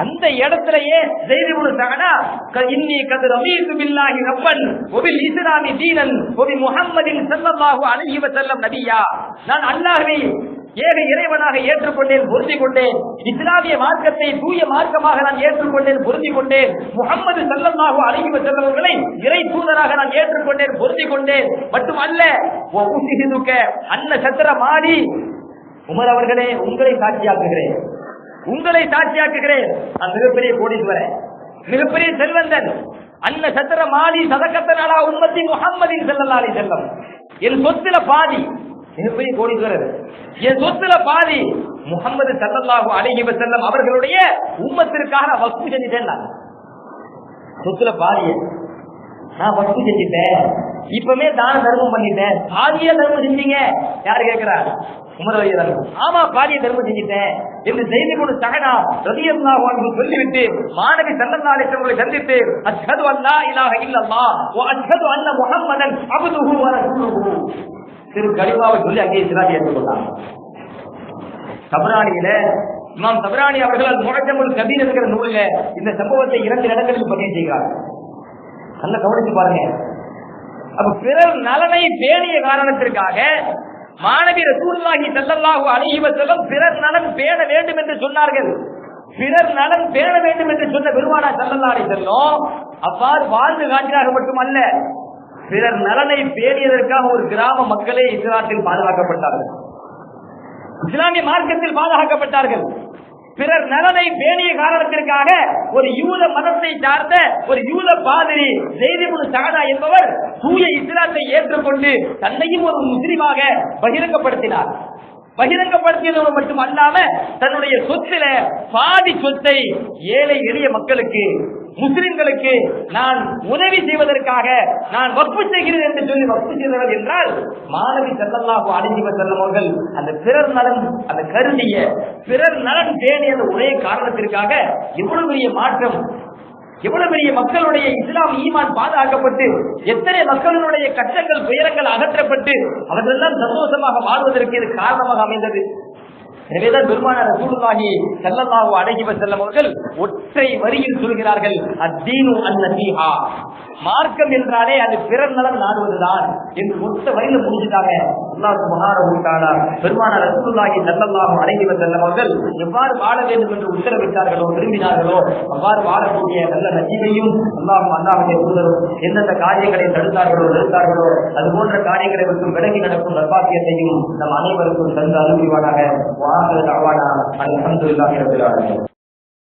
அந்த இடத்திலேயே ஸைத் இப்னு ஸஅனா இன்னி கத் ரமீது பில்லாஹி ரப்பன் வ பில் இஸ்லாமி தீனன் வ பி முஹம்மதின் ஸல்லல்லாஹு அலைஹி வஸல்லம் நபியா, நான் அல்லாஹ்வை ஏக இறைவனாக ஏற்றுக்கொண்டேன், பொருந்திக் கொண்டேன், இஸ்லாமிய மார்க்கத்தை தூய மார்க்கமாக நான் ஏற்றுக்கொண்டேன், பொருந்திக் கொண்டேன், முஹம்மது ஸல்லல்லாஹு அலைஹி வஸல்லம் அவர்களை இறை தூதராக நான் ஏற்றுக்கொண்டேன், பொருந்திக் கொண்டேன், மட்டுமல்ல அன்ன சத்திர மாறி உமர் அவர்களே உங்களை சாட்சியாக்குகிறேன், உங்களை சாட்சியாக்குகிறேன், நான் மிகப்பெரிய கோடீஸ்வரன், மிகப்பெரிய செல்வந்தன், அன்ன சத்திர மாலி சதகத்தனாலா உம்மத்தி முஹம்மதின் ஸல்லல்லாஹு அலைஹி வஸல்லம், என் சொத்துல பாதி, மிகப்பெரிய கோடீஸ்வரர், என் சொத்துல பாதி முஹம்மது ஸல்லல்லாஹு அலைஹி வஸல்லம் அவர்களுடைய உம்மத்திற்காக வக்ஃப் செஞ்சிட்டேன், நான் சொத்துல பாதிய நான் வக்ஃப் செஞ்சிட்டேன், இப்பவே தான தர்மம் பண்ணிட்டேன், பாதிய தர்மம் செஞ்சீங்க, யாரு கேட்கிறா? உமர் ரலியல்லாஹு, ஆமா பாதிய தர்மம் செஞ்சிட்டேன் என்று ஸைத் இப்னு ஸஅனா ரலியல்லாஹு அன்ஹு சொல்லிவிட்டு மாணவி ஸல்லல்லாஹு அலைஹி வஸல்லம் சந்தித்து அஷ்ஹது அல்லா இலாஹ இல்லல்லாஹ் வ அஷ்ஹது அன்ன முஹம்மதன் அப்துஹு வ ரசூலுஹு திரு கலிமாவை சொல்லி அங்கே இஸ்லாத்தை ஏற்றுக்கொண்டாங்க. தபரானியில இமாம் தபரானி அவர்கள் முஅஜமுல் கபீர் என்கிற நூலில் இந்த சம்பவத்தை 2 இடங்களில் பதிவு செய்கிறார். நல்லா கவனிச்சு பாருங்க. அப்ப பிறர் நலனை பேணிய காரணத்திற்காக மாணவி ரசூலுல்லாஹி ஸல்லல்லாஹு அலைஹி வஸல்லம் பிறர் நலன் பேண வேண்டும் என்று சொன்னார்கள். பிறர் நலன் பேண வேண்டும் என்று சொன்ன பெருமானார் ஸல்லல்லாஹு அலைஹி வஸல்லம் அவ்வாறு வாழ்ந்து காட்டினார்கள் மட்டுமல்ல, பிறர் நலனை பேணியதற்காக ஒரு கிராம மக்களே இஸ்லாத்தில் பாதுகாக்கப்பட்டார்கள், இஸ்லாமிய மார்க்கத்தில் பாதுகாக்கப்பட்டார்கள். பிறர் நலனை பேணிய காரணத்திற்காக ஒரு யூத மதத்தை சார்ந்த ஒரு யூத பாதிரி ஸைத் இப்னு ஸஅனா என்பவர் தூய இஸ்லாத்தை ஏற்றுக்கொண்டு தன்னையும் ஒரு முஸ்லிமாக பகிரங்கப்படுத்தினார். பகிரங்கப்படுத்தியதோடு மட்டும் அல்லாம தன்னுடைய சொத்தில பாதி சொத்தை ஏழை எளிய மக்களுக்கு, முஸ்லிம்களுக்கு நான் உதவி செய்வதற்காக நான் வக்ஃப் செய்கிறேன் என்று சொல்லி வக்ஃப் செய்தவர் என்றால் மாணவி ஸல்லல்லாஹு அலைஹி வஸல்லம் அவர்கள் அந்த பிறர் நலன், அந்த கருதிய பிறர் நலன் பேணிய அந்த ஒரே காரணத்திற்காக எவ்வளவு பெரிய மாற்றம், எவ்வளவு பெரிய மக்களுடைய இஸ்லாம் ஈமான் பாதுகாக்கப்பட்டு எத்தனை மக்களுடைய கஷ்டங்கள் துயரங்கள் அகற்றப்பட்டு அவர்களெல்லாம் சந்தோஷமாக வாழ்வதற்கு இது காரணமாக அமைந்தது. எனவேதான் பெருமானார் ரசூலுல்லாஹி ஸல்லல்லாஹு அலைஹி வஸல்லம் அவர்கள் ஒற்றை வரியில் சொல்கிறார்கள், அத்தீனு அன்-நஸீஹா, மார்க்கம் என்றாலே அது பிறர் நலம் நாடுவதுதான் என்று ஒற்றை வரியில முடிஞ்சுட்டாங்க. அல்லாஹ் சுப்ஹானஹு வ தஆலா பெருமானார் ரசூலுல்லாஹி ஸல்லல்லாஹு அலைஹி வஸல்லம் அவர்கள் எவ்வாறு வாழ வேண்டும் என்று உத்தரவிட்டார்களோ, விரும்பினார்களோ அவ்வாறு வாழக்கூடிய நல்ல நசீபையும் அல்லாஹ்வுடைய தூதரும் எந்தெந்த காரியங்களை தடுத்தார்களோ அது போன்ற காரியங்களை விட்டு விலகி நடக்கும் நற்பாக்கியத்தையும் நம் அனைவருக்கும் தந்து அருள்வானாக. அல்ஹம்துலில்லாஹி ரப்பில் ஆலமீன்.